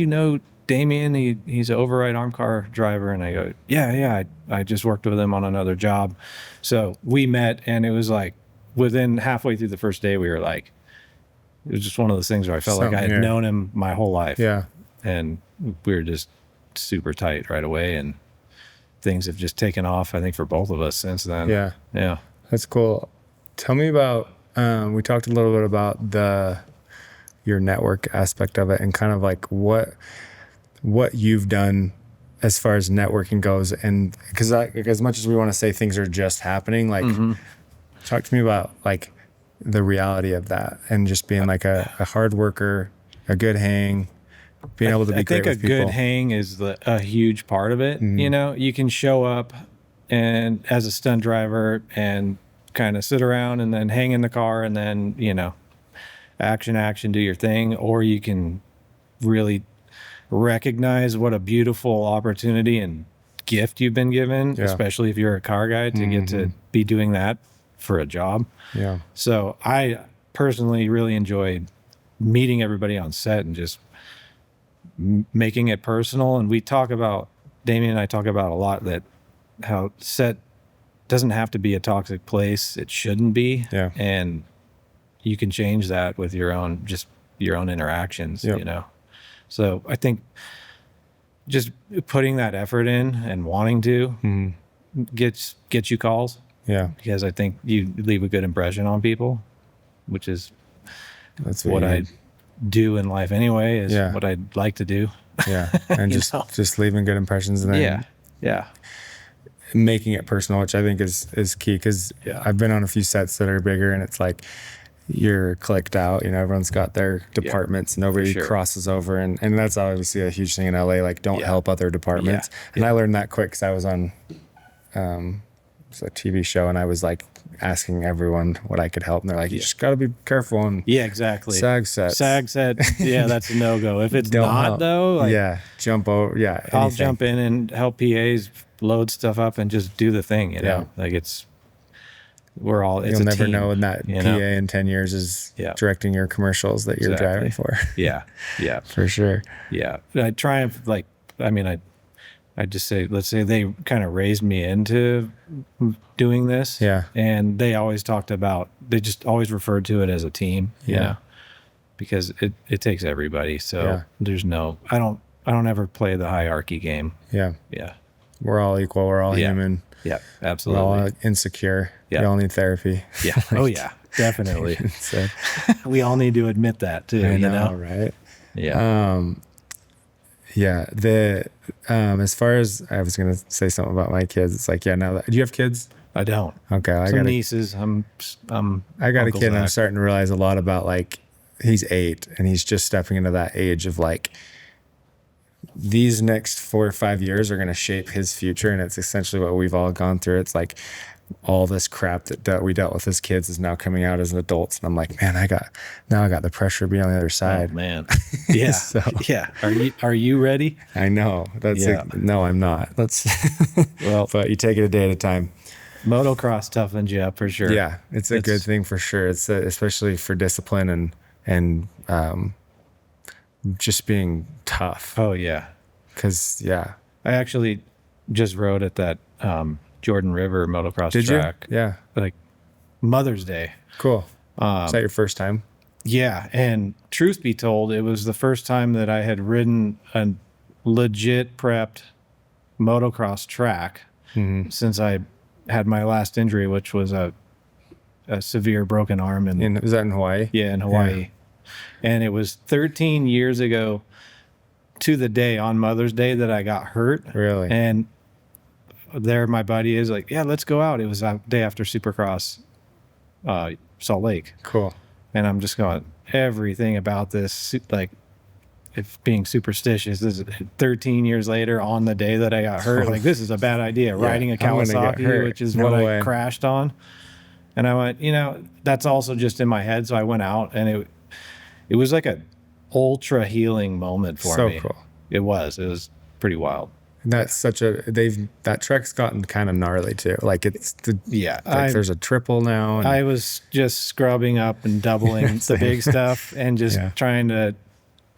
[SPEAKER 1] Damian, he's an override arm car driver. And I go, yeah, I just worked with him on another job. So we met, and it was like within halfway through the first day, we were like, it was just one of those things where I felt like I had known him my whole life.
[SPEAKER 2] Yeah.
[SPEAKER 1] And we were just super tight right away, and things have just taken off, I think, for both of us since then.
[SPEAKER 2] Yeah.
[SPEAKER 1] Yeah.
[SPEAKER 2] That's cool. Tell me about, we talked a little bit about your network aspect of it, and kind of like what you've done as far as networking goes. And because as much as we want to say things are just happening, like talk to me about like the reality of that, and just being like a hard worker, a good hang, being able to be great with people. I think a good hang is
[SPEAKER 1] a huge part of it. You know, you can show up and as a stunt driver and kind of sit around and then hang in the car and then, you know, action, do your thing. Or you can really recognize what a beautiful opportunity and gift you've been given, especially if you're a car guy, to get to be doing that for a job. Yeah. So I personally really enjoyed meeting everybody on set and just making it personal. And Damian and I talk about a lot that how set doesn't have to be a toxic place. It shouldn't be. Yeah. And you can change that with your own interactions, you know? So I think just putting that effort in and wanting to gets you calls. Yeah. Because I think you leave a good impression on people, which is what I do in life anyway, is what I'd like to do. Yeah. And just leaving good impressions, and then making it personal, which I think is key, because I've been on a few sets that are bigger, and it's like you're clicked out, you know, everyone's got their departments, nobody crosses over, and that's obviously a huge thing in LA, like don't help other departments. And I learned that quick because I was on it's a TV show, and I was like asking everyone what I could help, and they're like, you just got to be careful. And exactly. SAG said, that's a no-go. If it's not help. Though, like, jump over. Yeah. Anything. I'll jump in and help PAs load stuff up and just do the thing, you know, like you'll never know when that PA in 10 years is directing your commercials that you're driving for. Yeah. For sure. Yeah. I try and I just say, let's say they kind of raised me into doing this. Yeah. And they just always referred to it as a team, you know, because it takes everybody. So there's I don't ever play the hierarchy game. Yeah. Yeah. We're all equal. We're all human. Yeah, absolutely. We're all insecure. Yeah. We all need therapy. Yeah. Oh yeah, definitely. So, we all need to admit that too. I know, right? Yeah. Yeah. As far as I was going to say something about my kids, it's like, do you have kids? I don't. Okay. I got nieces. I got a kid, and I'm starting to realize a lot about, like, he's 8 and he's just stepping into that age of like, these next 4 or 5 years are going to shape his future. And it's essentially what we've all gone through. It's like all this crap that we dealt with as kids is now coming out as adults. And I'm like, man, I got the pressure to be on the other side. Oh, man. Yeah. Yeah. Are you ready? I know. No, I'm not. But you take it a day at a time. Motocross toughens you up for sure. Yeah. It's a good thing for sure. It's especially for discipline and just being tough. Oh yeah. Cause I actually just rode at that Jordan River motocross track. Did you? Yeah. Like Mother's Day. Cool. Is that your first time? Yeah. And truth be told, it was the first time that I had ridden a legit prepped motocross track since I had my last injury, which was a severe broken arm. Was that in Hawaii? Yeah, in Hawaii. And it was 13 years ago to the day on Mother's Day that I got hurt.
[SPEAKER 2] Really?
[SPEAKER 1] And there my buddy is like, yeah, let's go out. It was a day after Supercross, Salt Lake.
[SPEAKER 2] Cool.
[SPEAKER 1] And I'm just going, everything about this, like, if being superstitious, this is 13 years later on the day that I got hurt. Like, this is a bad idea. Riding a
[SPEAKER 2] I'm gonna get
[SPEAKER 1] Kawasaki,
[SPEAKER 2] hurt.
[SPEAKER 1] which is
[SPEAKER 2] No
[SPEAKER 1] what
[SPEAKER 2] way.
[SPEAKER 1] I crashed on. And I went, you know, that's also just in my head. So I went out, and it was like a ultra healing moment for
[SPEAKER 2] So
[SPEAKER 1] me.
[SPEAKER 2] cool.
[SPEAKER 1] It was pretty wild.
[SPEAKER 2] That's such a that track's gotten kind of gnarly too. Like there's a triple now. And
[SPEAKER 1] I was just scrubbing up and doubling the big stuff and just trying to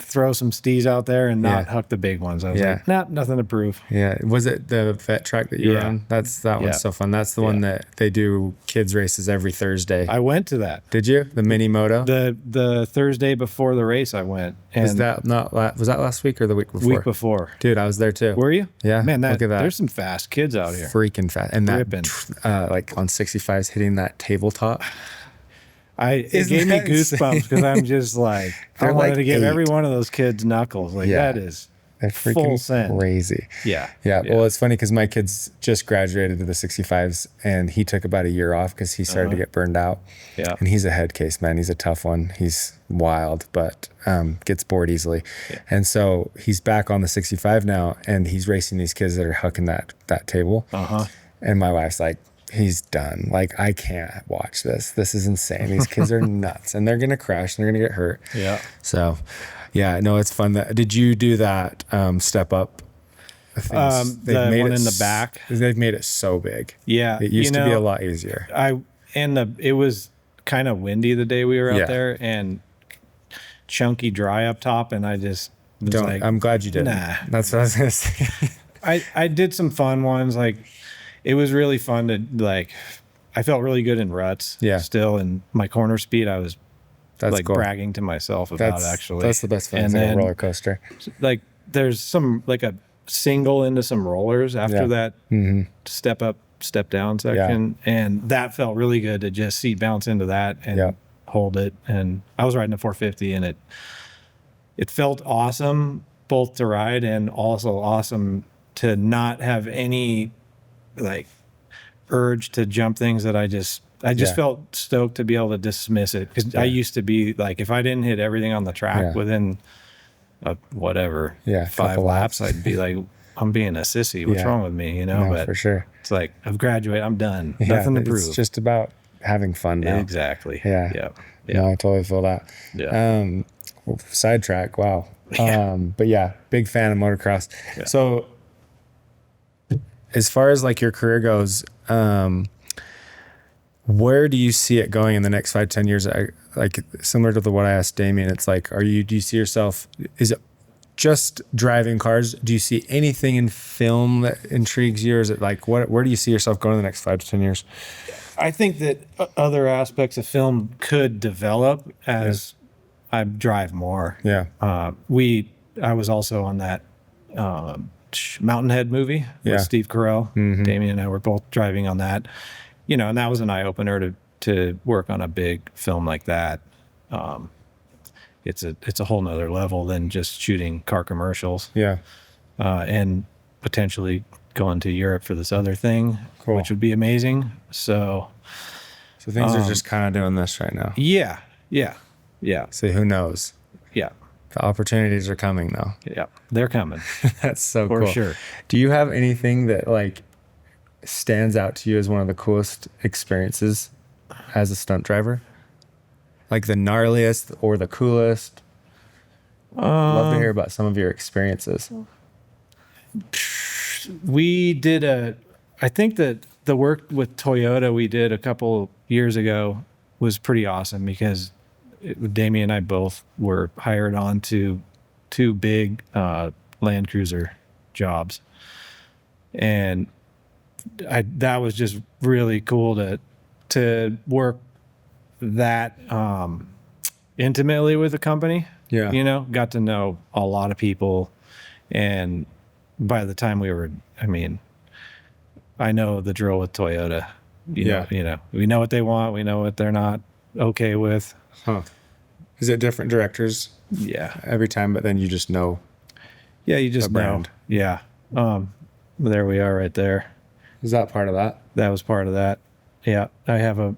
[SPEAKER 1] throw some stees out there and not huck the big ones. I was like, nah, nothing to prove.
[SPEAKER 2] Yeah. Was it the vet track that you were on? That one's so fun. That's the one that they do kids races every Thursday.
[SPEAKER 1] I went to that.
[SPEAKER 2] Did you? The mini moto?
[SPEAKER 1] The Thursday before the race I went. And
[SPEAKER 2] was that last week or the week before?
[SPEAKER 1] Week before.
[SPEAKER 2] Dude, I was there too.
[SPEAKER 1] Were you?
[SPEAKER 2] Yeah.
[SPEAKER 1] Man,
[SPEAKER 2] look at that.
[SPEAKER 1] There's some fast kids out here.
[SPEAKER 2] Freaking fast. And
[SPEAKER 1] Ripping.
[SPEAKER 2] that like on 65s hitting that tabletop.
[SPEAKER 1] It gave me goosebumps because I'm just like, I wanted to give every one of those kids knuckles. Like that is
[SPEAKER 2] they're
[SPEAKER 1] full
[SPEAKER 2] freaking
[SPEAKER 1] send.
[SPEAKER 2] crazy.
[SPEAKER 1] Yeah.
[SPEAKER 2] Well, it's funny because my kid's just graduated to the 65s and he took about a year off because he started to get burned out.
[SPEAKER 1] Yeah.
[SPEAKER 2] And he's a head case, man. He's a tough one. He's wild, but gets bored easily. Yeah. And so he's back on the 65 now and he's racing these kids that are hucking that table. And my wife's like, he's done. Like, I can't watch this. This is insane. These kids are nuts and they're going to crash and they're going to get hurt.
[SPEAKER 1] Yeah.
[SPEAKER 2] So, yeah, no, it's fun. Did you do that step up?
[SPEAKER 1] The one in the back.
[SPEAKER 2] They've made it so big.
[SPEAKER 1] Yeah.
[SPEAKER 2] It used to be a lot easier.
[SPEAKER 1] It was kind of windy the day we were out there and chunky dry up top. And I just was like,
[SPEAKER 2] I'm glad you did.
[SPEAKER 1] Nah.
[SPEAKER 2] That's what I was going to say.
[SPEAKER 1] I did some fun ones. Like, it was really fun to, like, I felt really good in ruts still. And my corner speed, I was like cool. bragging to myself about actually.
[SPEAKER 2] That's the best feeling, a roller coaster.
[SPEAKER 1] Like, there's some, like a single into some rollers after that step up, step down section. And that felt really good to just seat bounce into that and hold it. And I was riding a 450 and it felt awesome both to ride and also awesome to not have any like urge to jump things that I just felt stoked to be able to dismiss it because I used to be like, if I didn't hit everything on the track within 5 laps, I'd be like, I'm being a sissy. What's wrong with me? You know,
[SPEAKER 2] no,
[SPEAKER 1] but
[SPEAKER 2] for sure.
[SPEAKER 1] It's like, I've graduated. I'm done. Nothing to prove.
[SPEAKER 2] It's just about having fun now.
[SPEAKER 1] Exactly.
[SPEAKER 2] Yeah. No, I totally feel that.
[SPEAKER 1] Yeah.
[SPEAKER 2] Sidetrack. Wow. But yeah, big fan of motocross. Yeah. So as far as like your career goes, where do you see it going in the next 5-10 years? Like similar to what I asked Damian, it's like, do you see yourself, is it just driving cars? Do you see anything in film that intrigues you? Or is it like, where do you see yourself going in the next 5 to 10 years?
[SPEAKER 1] I think that other aspects of film could develop as I drive more.
[SPEAKER 2] Yeah.
[SPEAKER 1] I was also on that, Mountain Head movie with Steve Carell. Damian and I were both driving on that, you know, and that was an eye opener to work on a big film like that. It's a whole nother level than just shooting car commercials.
[SPEAKER 2] Yeah.
[SPEAKER 1] And potentially going to Europe for this other thing, which would be amazing. So
[SPEAKER 2] things are just kind of doing this right now.
[SPEAKER 1] Yeah.
[SPEAKER 2] So who knows?
[SPEAKER 1] Yeah.
[SPEAKER 2] The opportunities are coming though.
[SPEAKER 1] Yeah, they're coming.
[SPEAKER 2] That's so cool.
[SPEAKER 1] For sure.
[SPEAKER 2] Do you have anything that like stands out to you as one of the coolest experiences as a stunt driver? Like the gnarliest or the coolest? Love to hear about some of your experiences.
[SPEAKER 1] I think that the work with Toyota we did a couple years ago was pretty awesome because Damian and I both were hired on to 2 big Land Cruiser jobs. And that was just really cool to work that intimately with the company.
[SPEAKER 2] Yeah.
[SPEAKER 1] You know, got to know a lot of people. And by the time I know the drill with Toyota. You know, we know what they want. We know what they're not okay with.
[SPEAKER 2] Huh. Is it different directors
[SPEAKER 1] Yeah.
[SPEAKER 2] every time, but then you just know
[SPEAKER 1] Yeah, you just
[SPEAKER 2] the
[SPEAKER 1] know.
[SPEAKER 2] brand?
[SPEAKER 1] Yeah. There we are right there.
[SPEAKER 2] Is that part of that?
[SPEAKER 1] That was part of that. Yeah. I have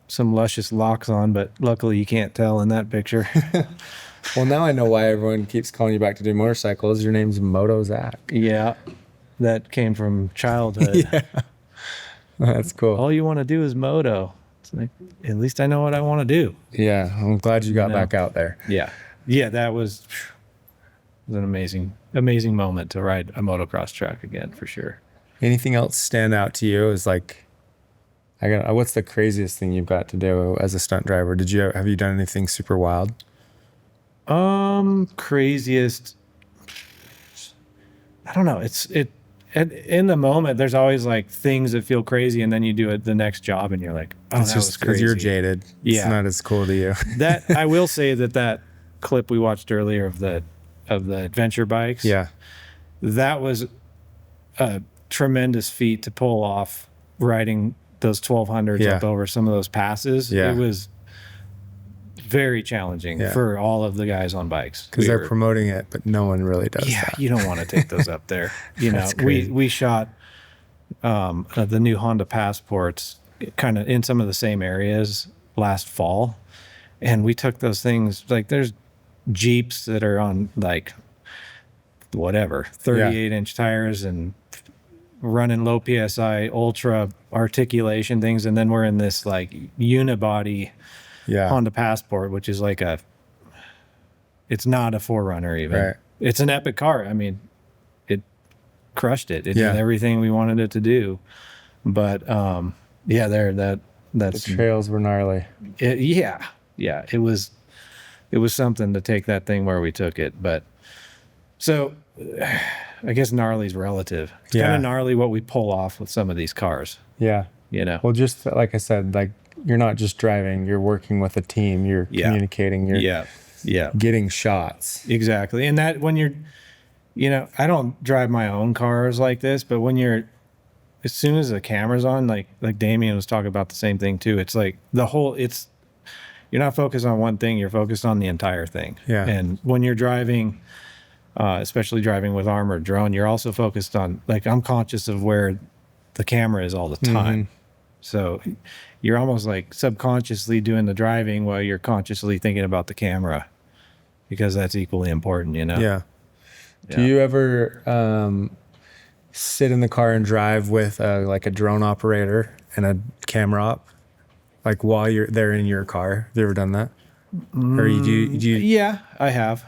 [SPEAKER 1] some luscious locks on, but luckily you can't tell in that picture.
[SPEAKER 2] Well, now I know why everyone keeps calling you back to do motorcycles. Your name's Moto Zack.
[SPEAKER 1] Yeah. That came from childhood.
[SPEAKER 2] Yeah. That's cool.
[SPEAKER 1] All you want to do is moto. It's like, at least I know what I want to do.
[SPEAKER 2] Yeah, I'm glad you got back out there.
[SPEAKER 1] Yeah. Yeah, that was an amazing moment to ride a motocross track again, for sure.
[SPEAKER 2] Anything else stand out to you as like, what's the craziest thing you've got to do as a stunt driver? Have you done anything super wild?
[SPEAKER 1] Craziest. I don't know. In the moment, there's always like things that feel crazy, and then you do it the next job, and you're like, "Oh,
[SPEAKER 2] It's
[SPEAKER 1] that
[SPEAKER 2] just
[SPEAKER 1] was
[SPEAKER 2] because
[SPEAKER 1] crazy."
[SPEAKER 2] you're jaded.
[SPEAKER 1] Yeah.
[SPEAKER 2] It's not as cool to you.
[SPEAKER 1] That I will say that clip we watched earlier of the adventure bikes.
[SPEAKER 2] Yeah.
[SPEAKER 1] That was a tremendous feat to pull off, riding those 1200s
[SPEAKER 2] Yeah.
[SPEAKER 1] up over some of those passes.
[SPEAKER 2] Yeah.
[SPEAKER 1] It was very challenging for all of the guys on bikes
[SPEAKER 2] Because they're promoting it, but no one really does that.
[SPEAKER 1] You don't want to take those up there. You know,
[SPEAKER 2] That's crazy.
[SPEAKER 1] we shot the new Honda Passports kind of in some of the same areas last fall, and we took those things, like there's Jeeps that are on like whatever 38-inch tires and running low PSI ultra articulation things, and then we're in this like unibody Honda Passport, which is like it's not a 4Runner even.
[SPEAKER 2] Right.
[SPEAKER 1] It's an epic car. I mean, it crushed it. It did
[SPEAKER 2] Yeah.
[SPEAKER 1] everything we wanted it to do. But that's
[SPEAKER 2] The trails were gnarly.
[SPEAKER 1] yeah. It was something to take that thing where we took it. But so I guess gnarly's relative. It's kind of gnarly what we pull off with some of these cars.
[SPEAKER 2] Yeah.
[SPEAKER 1] You know.
[SPEAKER 2] Well, just like I said, like you're not just driving, you're working with a team, you're communicating, you're getting shots.
[SPEAKER 1] Exactly. And that when you're, I don't drive my own cars like this, but when as soon as the camera's on, like Damian was talking about the same thing too. It's like you're not focused on one thing, you're focused on the entire thing.
[SPEAKER 2] Yeah.
[SPEAKER 1] And when you're driving, especially driving with armored drone, you're also focused on, like, I'm conscious of where the camera is all the time.
[SPEAKER 2] Mm-hmm.
[SPEAKER 1] So you're almost like subconsciously doing the driving while you're consciously thinking about the camera, because that's equally important,
[SPEAKER 2] Yeah. Do you ever sit in the car and drive with like a drone operator and a camera op, like while you're there in your car? Have you ever done that? Or do you?
[SPEAKER 1] Yeah, I have.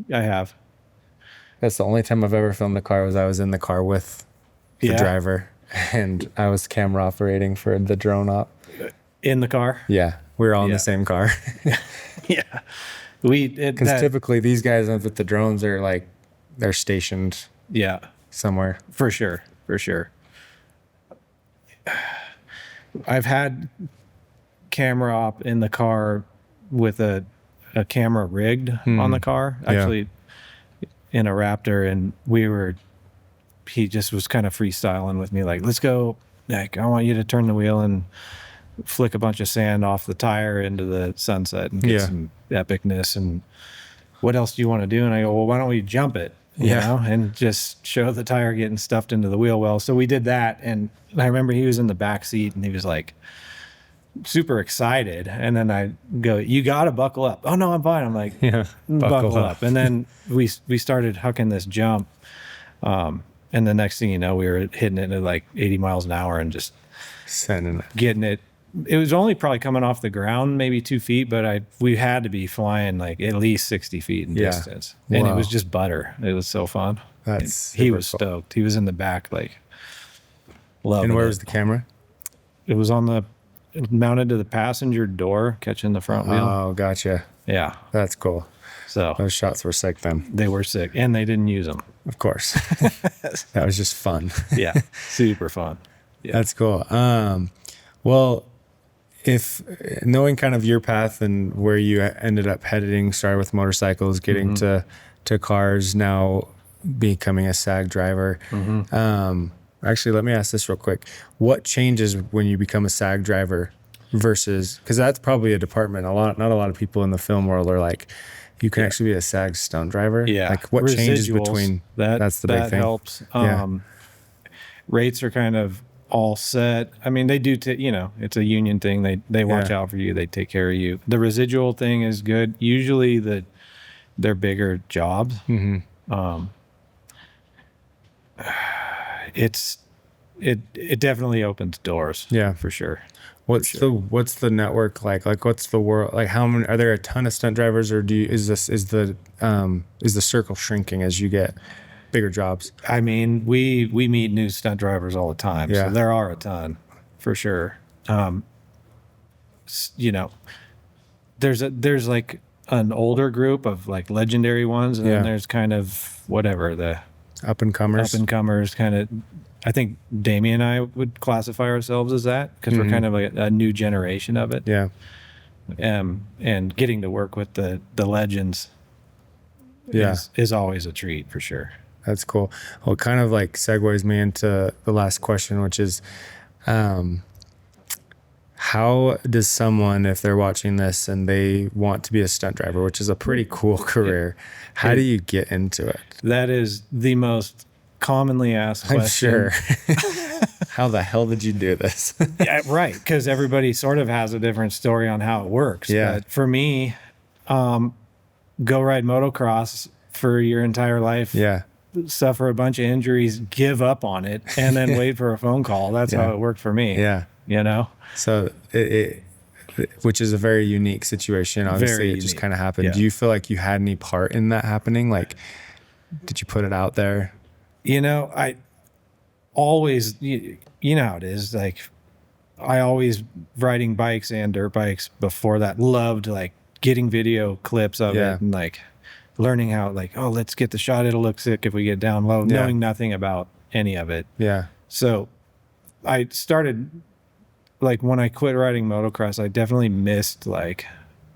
[SPEAKER 2] That's the only time I've ever filmed a car. I was in the car with the driver, and I was camera operating for the drone op.
[SPEAKER 1] In the car?
[SPEAKER 2] Yeah, we were all in the same car.
[SPEAKER 1] Yeah.
[SPEAKER 2] Because typically these guys with the drones are like, they're stationed somewhere.
[SPEAKER 1] For sure. I've had camera op in the car with a camera rigged on the car, actually in a Raptor, and he just was kind of freestyling with me, like, let's go, like, I want you to turn the wheel and flick a bunch of sand off the tire into the sunset and get some epicness, and what else do you want to do? And I go, well, why don't we jump it, you know, and just show the tire getting stuffed into the wheel well. So we did that, and I remember he was in the back seat and he was like super excited, and then I go, you gotta buckle up. Oh no, I'm fine. I'm like, buckle up. And then we started hucking this jump, and the next thing you know, we were hitting it at like 80 miles an hour and just
[SPEAKER 2] Sending it.
[SPEAKER 1] getting it. It was only probably coming off the ground maybe 2 feet, but we had to be flying like at least 60 feet in distance. And it was just butter. It was so fun. He was stoked. He was in the back, like, loving it.
[SPEAKER 2] And where was the camera?
[SPEAKER 1] It was mounted to the passenger door, catching the front wheel.
[SPEAKER 2] Oh, gotcha.
[SPEAKER 1] Yeah.
[SPEAKER 2] That's cool.
[SPEAKER 1] So
[SPEAKER 2] Those shots were sick then.
[SPEAKER 1] they were sick, and they didn't use them.
[SPEAKER 2] Of course. That was just fun.
[SPEAKER 1] Yeah. Super fun. Yeah.
[SPEAKER 2] That's cool. Well, if knowing kind of your path and where you ended up heading, started with motorcycles, getting to cars, now becoming a SAG driver.
[SPEAKER 1] Mm-hmm.
[SPEAKER 2] Actually, let me ask this real quick. What changes when you become a SAG driver versus, because that's probably a department. Not a lot of people in the film world are like, you can actually be a SAG stunt driver.
[SPEAKER 1] Yeah.
[SPEAKER 2] Like what changes
[SPEAKER 1] Residuals,
[SPEAKER 2] between that's the big
[SPEAKER 1] that
[SPEAKER 2] thing.
[SPEAKER 1] helps.
[SPEAKER 2] Yeah.
[SPEAKER 1] Rates are kind of all set. I mean, they do, it's a union thing. They watch out for you. They take care of you. The residual thing is good. Usually they're bigger jobs. It definitely opens doors.
[SPEAKER 2] Yeah,
[SPEAKER 1] for sure.
[SPEAKER 2] What's the network like? Like what's the world like? How many are there? A ton of stunt drivers, or is the circle shrinking as you get bigger jobs?
[SPEAKER 1] I mean, we meet new stunt drivers all the time,
[SPEAKER 2] Yeah.
[SPEAKER 1] so there are a ton for sure. There's like an older group of like legendary ones, and then there's kind of whatever the
[SPEAKER 2] up and comers
[SPEAKER 1] kind of. I think Damian and I would classify ourselves as that because we're kind of like a new generation of it.
[SPEAKER 2] Yeah.
[SPEAKER 1] And getting to work with the legends is always a treat for sure.
[SPEAKER 2] That's cool. Well, it kind of like segues me into the last question, which is, how does someone, if they're watching this and they want to be a stunt driver, which is a pretty cool career, how do you get into it?
[SPEAKER 1] That is the most commonly asked question.
[SPEAKER 2] I'm sure. How the hell did you do this?
[SPEAKER 1] Yeah, right. Because everybody sort of has a different story on how it works.
[SPEAKER 2] Yeah.
[SPEAKER 1] But for me, go ride motocross for your entire life.
[SPEAKER 2] Yeah.
[SPEAKER 1] Suffer a bunch of injuries, give up on it, and then wait for a phone call. That's how it worked for me.
[SPEAKER 2] Yeah. So which is a very unique situation. Obviously, it just kind of happened.
[SPEAKER 1] Yeah.
[SPEAKER 2] Do you feel like you had any part in that happening? Like, did you put it out there?
[SPEAKER 1] I always, you know how it is. Like, I always riding bikes and dirt bikes before that, loved like getting video clips of it and like learning how, like, oh, let's get the shot. It'll look sick if we get down low, knowing nothing about any of it.
[SPEAKER 2] Yeah.
[SPEAKER 1] So I started, like, when I quit riding motocross, I definitely missed like,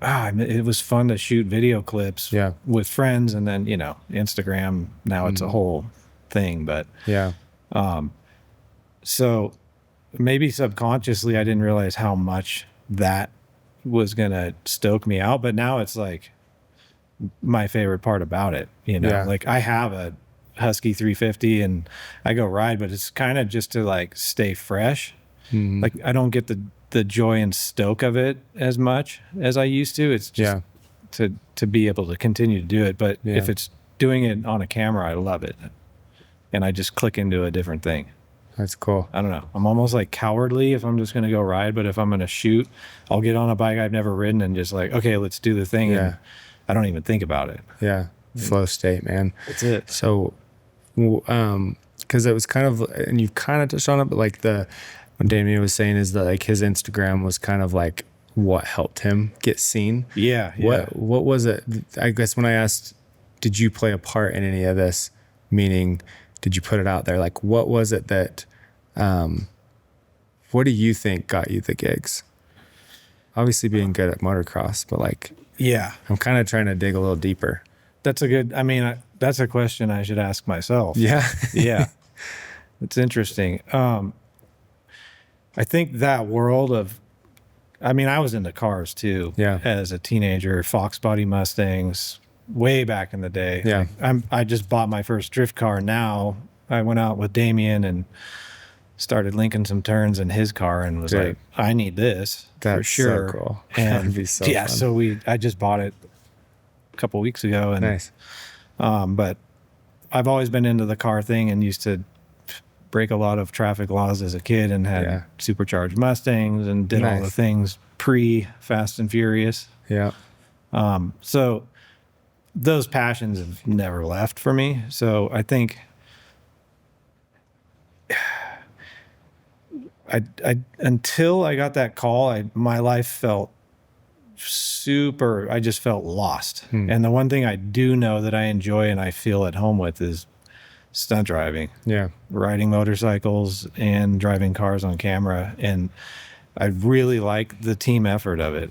[SPEAKER 1] it was fun to shoot video clips with friends, and then, Instagram, now it's a whole thing, but so maybe subconsciously I didn't realize how much that was gonna stoke me out, but now it's like my favorite part about it. Like, I have a Husky 350 and I go ride, but it's kind of just to like stay fresh. Like, I don't get the joy and stoke of it as much as I used to. It's just to be able to continue to do it. But if it's doing it on a camera, I love it. And I just click into a different thing.
[SPEAKER 2] That's cool.
[SPEAKER 1] I don't know. I'm almost like cowardly if I'm just going to go ride, but if I'm going to shoot, I'll get on a bike I've never ridden and just like, okay, let's do the thing. And I don't even think about it.
[SPEAKER 2] Yeah. Flow state, man.
[SPEAKER 1] That's it.
[SPEAKER 2] So, because it was kind of, and you've kind of touched on it, but like what Damian was saying is that like his Instagram was kind of like what helped him get seen.
[SPEAKER 1] Yeah.
[SPEAKER 2] What was it? I guess when I asked, did you play a part in any of this? Meaning, did you put it out there? Like, what was it that, what do you think got you the gigs? Obviously being good at motocross, but like, I'm kind of trying to dig a little deeper.
[SPEAKER 1] That's that's a question I should ask myself.
[SPEAKER 2] Yeah.
[SPEAKER 1] Yeah. It's interesting. I think that world of, I was into cars too.
[SPEAKER 2] Yeah.
[SPEAKER 1] As a teenager, Fox body Mustangs, way back in the day.
[SPEAKER 2] Yeah.
[SPEAKER 1] Like, I just bought my first drift car. Now I went out with Damian and started linking some turns in his car and was like, I need this.
[SPEAKER 2] That's
[SPEAKER 1] for sure.
[SPEAKER 2] So cool.
[SPEAKER 1] And
[SPEAKER 2] that'd be so fun.
[SPEAKER 1] So I just bought it a couple weeks ago. And,
[SPEAKER 2] nice.
[SPEAKER 1] But I've always been into the car thing and used to break a lot of traffic laws as a kid and had supercharged Mustangs and did all the things pre Fast and Furious.
[SPEAKER 2] Yeah.
[SPEAKER 1] So those passions have never left for me. So I think until I got that call, my life felt I just felt lost. And the one thing I do know that I enjoy and I feel at home with is stunt driving. Yeah. Riding motorcycles and driving cars on camera. And I really like the team effort of it.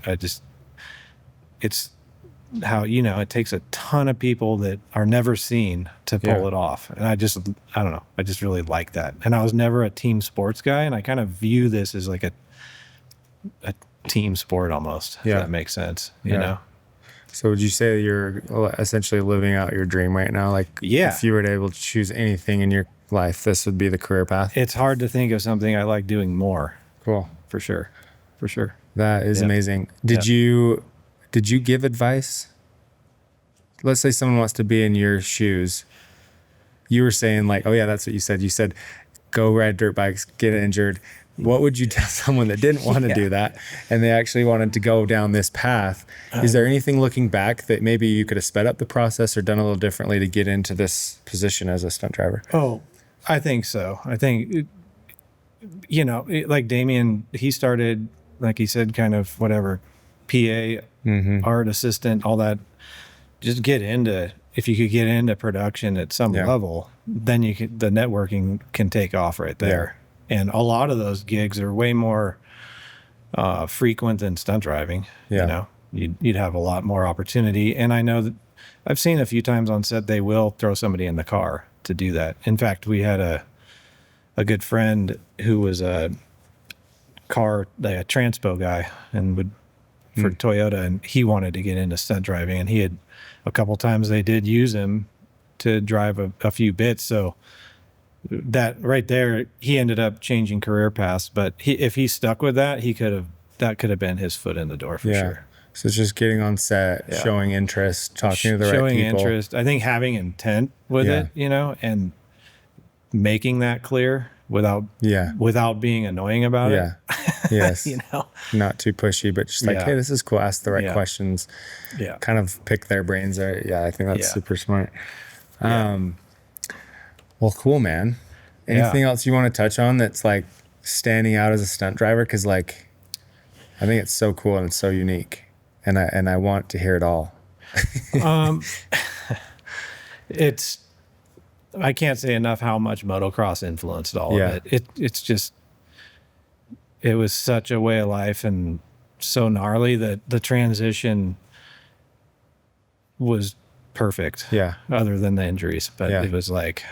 [SPEAKER 1] It's how, it takes a ton of people that are never seen to pull it off. And I don't know. I just really like that. And I was never a team sports guy. And I kind of view this as like a team sport almost, if
[SPEAKER 2] Yeah.
[SPEAKER 1] that makes sense, you
[SPEAKER 2] Yeah.
[SPEAKER 1] know?
[SPEAKER 2] So would you say you're essentially living out your dream right now? Like,
[SPEAKER 1] Yeah.
[SPEAKER 2] if you were able to choose anything in your life, this would be the career path?
[SPEAKER 1] It's hard to think of something I like doing more,
[SPEAKER 2] Cool.
[SPEAKER 1] for sure. For sure.
[SPEAKER 2] That is
[SPEAKER 1] Yeah.
[SPEAKER 2] amazing. Did you give advice? Let's say someone wants to be in your shoes. You were saying like, oh yeah, that's what you said. You said, go ride dirt bikes, get injured. What would you tell someone that didn't want to do that and they actually wanted to go down this path? Is there anything looking back that maybe you could have sped up the process or done a little differently to get into this position as a stunt driver?
[SPEAKER 1] Oh, I think so. I think, you know, like Damian, he started, like he said, kind of whatever, PA, art assistant, all that. Just get into, if you could get into production at some level, then you could, the networking can take off right there. And a lot of those gigs are way more frequent than stunt driving.
[SPEAKER 2] Yeah.
[SPEAKER 1] You know, you'd have a lot more opportunity. And I know that I've seen a few times on set, they will throw somebody in the car to do that. In fact, we had a good friend who was a transpo guy and would for Toyota, and he wanted to get into stunt driving, and he had a couple times they did use him to drive a few bits. So that right there, he ended up changing career paths, but if he stuck with that, that could have been his foot in the door for sure.
[SPEAKER 2] So it's just getting on set, showing interest, talking to the right people.
[SPEAKER 1] Showing interest. I think having intent with it, you know, and making that clear without being annoying about it.
[SPEAKER 2] Yes.
[SPEAKER 1] You know,
[SPEAKER 2] not too pushy, but just like, hey, this is cool. Ask the right questions.
[SPEAKER 1] Yeah.
[SPEAKER 2] Kind of pick their brains. I think that's super smart. Well, cool, man. Anything else you want to touch on that's like standing out as a stunt driver? Because like, I think it's so cool and it's so unique, and I want to hear it all.
[SPEAKER 1] I can't say enough how much motocross influenced all of it. It's just, it was such a way of life and so gnarly that the transition was perfect.
[SPEAKER 2] Yeah.
[SPEAKER 1] Other than the injuries, but it was like,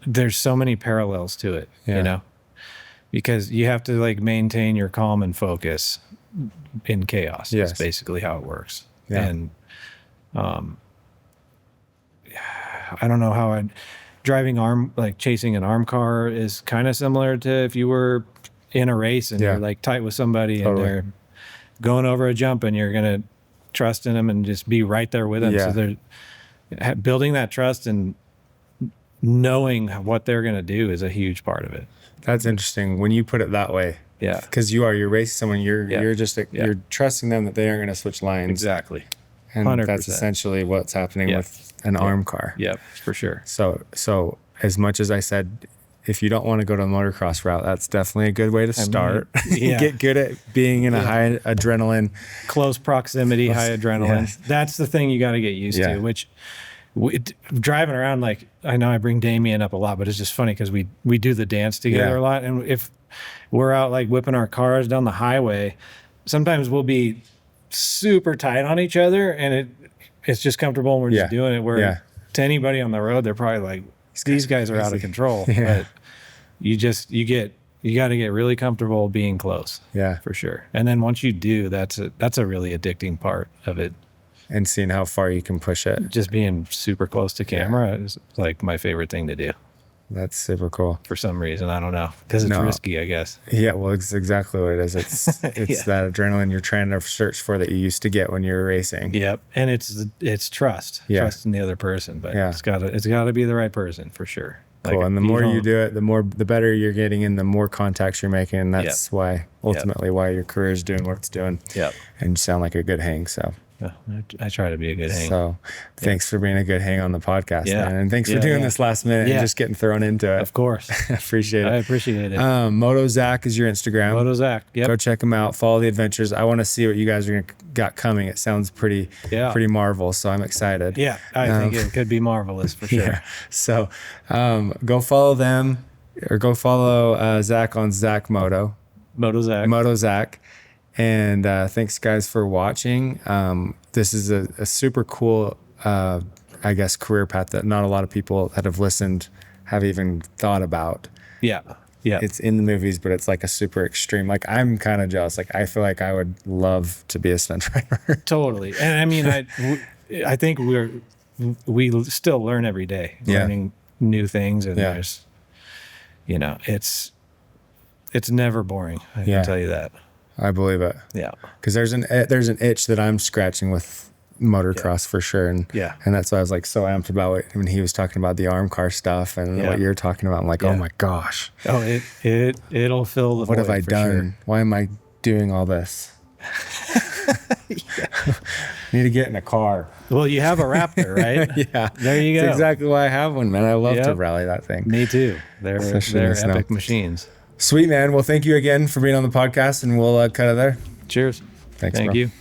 [SPEAKER 1] there's so many parallels to it, you know, because you have to like maintain your calm and focus in chaos. That's basically how it works. And, I don't know how chasing an arm car is kind of similar to if you were in a race and you're like tight with somebody and they're going over a jump and you're going to trust in them and just be right there with them. So they're building that trust and knowing what they're going to do is a huge part of it.
[SPEAKER 2] That's interesting when you put it that way.
[SPEAKER 1] Yeah.
[SPEAKER 2] Because you're racing someone, you're just, you're trusting them that they aren't going to switch lines.
[SPEAKER 1] Exactly.
[SPEAKER 2] And
[SPEAKER 1] 100%.
[SPEAKER 2] That's essentially what's happening with an arm car.
[SPEAKER 1] Yep, for sure.
[SPEAKER 2] So as much as I said, if you don't want to go to the motocross route, that's definitely a good way to start. Get good at being in a high adrenaline.
[SPEAKER 1] Close proximity, high adrenaline.
[SPEAKER 2] Yes.
[SPEAKER 1] That's the thing you got to get used to, which driving around, like, I know I bring Damian up a lot, but it's just funny because we do the dance together a lot. And if we're out like whipping our cars down the highway, sometimes we'll be super tight on each other and it's just comfortable and we're just doing it, where to anybody on the road they're probably like, these guys are out of control. But you got to get really comfortable being close, for sure. And then once you do, that's a really addicting part of it,
[SPEAKER 2] and seeing how far you can push it.
[SPEAKER 1] Just being super close to camera is like my favorite thing to do.
[SPEAKER 2] That's super cool.
[SPEAKER 1] For some reason, I don't know, because it's risky, I guess.
[SPEAKER 2] Yeah, well, it's exactly what it is. It's that adrenaline you're trying to search for that you used to get when you were racing.
[SPEAKER 1] Yep, and it's trust, trust in the other person. But it's gotta be the right person for sure.
[SPEAKER 2] Cool. Like, and the more you do it, the better you're getting, and the more contacts you're making. And that's why ultimately why your career is doing what it's doing. Yep. And you sound like a good hang. So.
[SPEAKER 1] I try to be a good hang.
[SPEAKER 2] So thanks for being a good hang on the podcast, man. And thanks for doing this last minute and just getting thrown into it.
[SPEAKER 1] Of course.
[SPEAKER 2] I appreciate it.
[SPEAKER 1] I appreciate it.
[SPEAKER 2] Moto Zack is your Instagram.
[SPEAKER 1] Moto Zack. Yep.
[SPEAKER 2] Go check them out. Follow the adventures. I want to see what you guys are got coming. It sounds pretty Marvel, so I'm excited.
[SPEAKER 1] Yeah, I think it could be marvelous for sure.
[SPEAKER 2] Yeah. So go follow them, or go follow Zack on Zack Moto.
[SPEAKER 1] Moto Zack.
[SPEAKER 2] Moto Zack. And thanks, guys, for watching. This is a super cool, I guess, career path that not a lot of people that have listened have even thought about.
[SPEAKER 1] Yeah. Yeah.
[SPEAKER 2] it's in the movies, but it's like a super extreme. Like I'm kind of jealous. Like I feel like I would love to be a stunt driver.
[SPEAKER 1] Totally. And I mean, I think we still learn every day,
[SPEAKER 2] Yeah.
[SPEAKER 1] learning new things. And
[SPEAKER 2] Yeah.
[SPEAKER 1] there's, it's never boring. I
[SPEAKER 2] Yeah.
[SPEAKER 1] can tell you that.
[SPEAKER 2] I believe it.
[SPEAKER 1] Yeah.
[SPEAKER 2] Because there's an itch that I'm scratching with motocross for sure, and that's why I was like so amped about it when he was talking about the arm car stuff and what you're talking about. I'm like, oh my gosh,
[SPEAKER 1] it'll fill the
[SPEAKER 2] what have
[SPEAKER 1] void
[SPEAKER 2] I
[SPEAKER 1] for
[SPEAKER 2] done?
[SPEAKER 1] sure.
[SPEAKER 2] Why am I doing all this? Need to get in a car.
[SPEAKER 1] Well, you have a Raptor, right?
[SPEAKER 2] Yeah,
[SPEAKER 1] there you go.
[SPEAKER 2] That's exactly why I have one, man. I love to rally that thing.
[SPEAKER 1] Me too. They're epic machines.
[SPEAKER 2] Sweet, man. Well, thank you again for being on the podcast, and we'll cut it there.
[SPEAKER 1] Cheers.
[SPEAKER 2] Thanks,
[SPEAKER 1] Thank
[SPEAKER 2] bro.
[SPEAKER 1] you.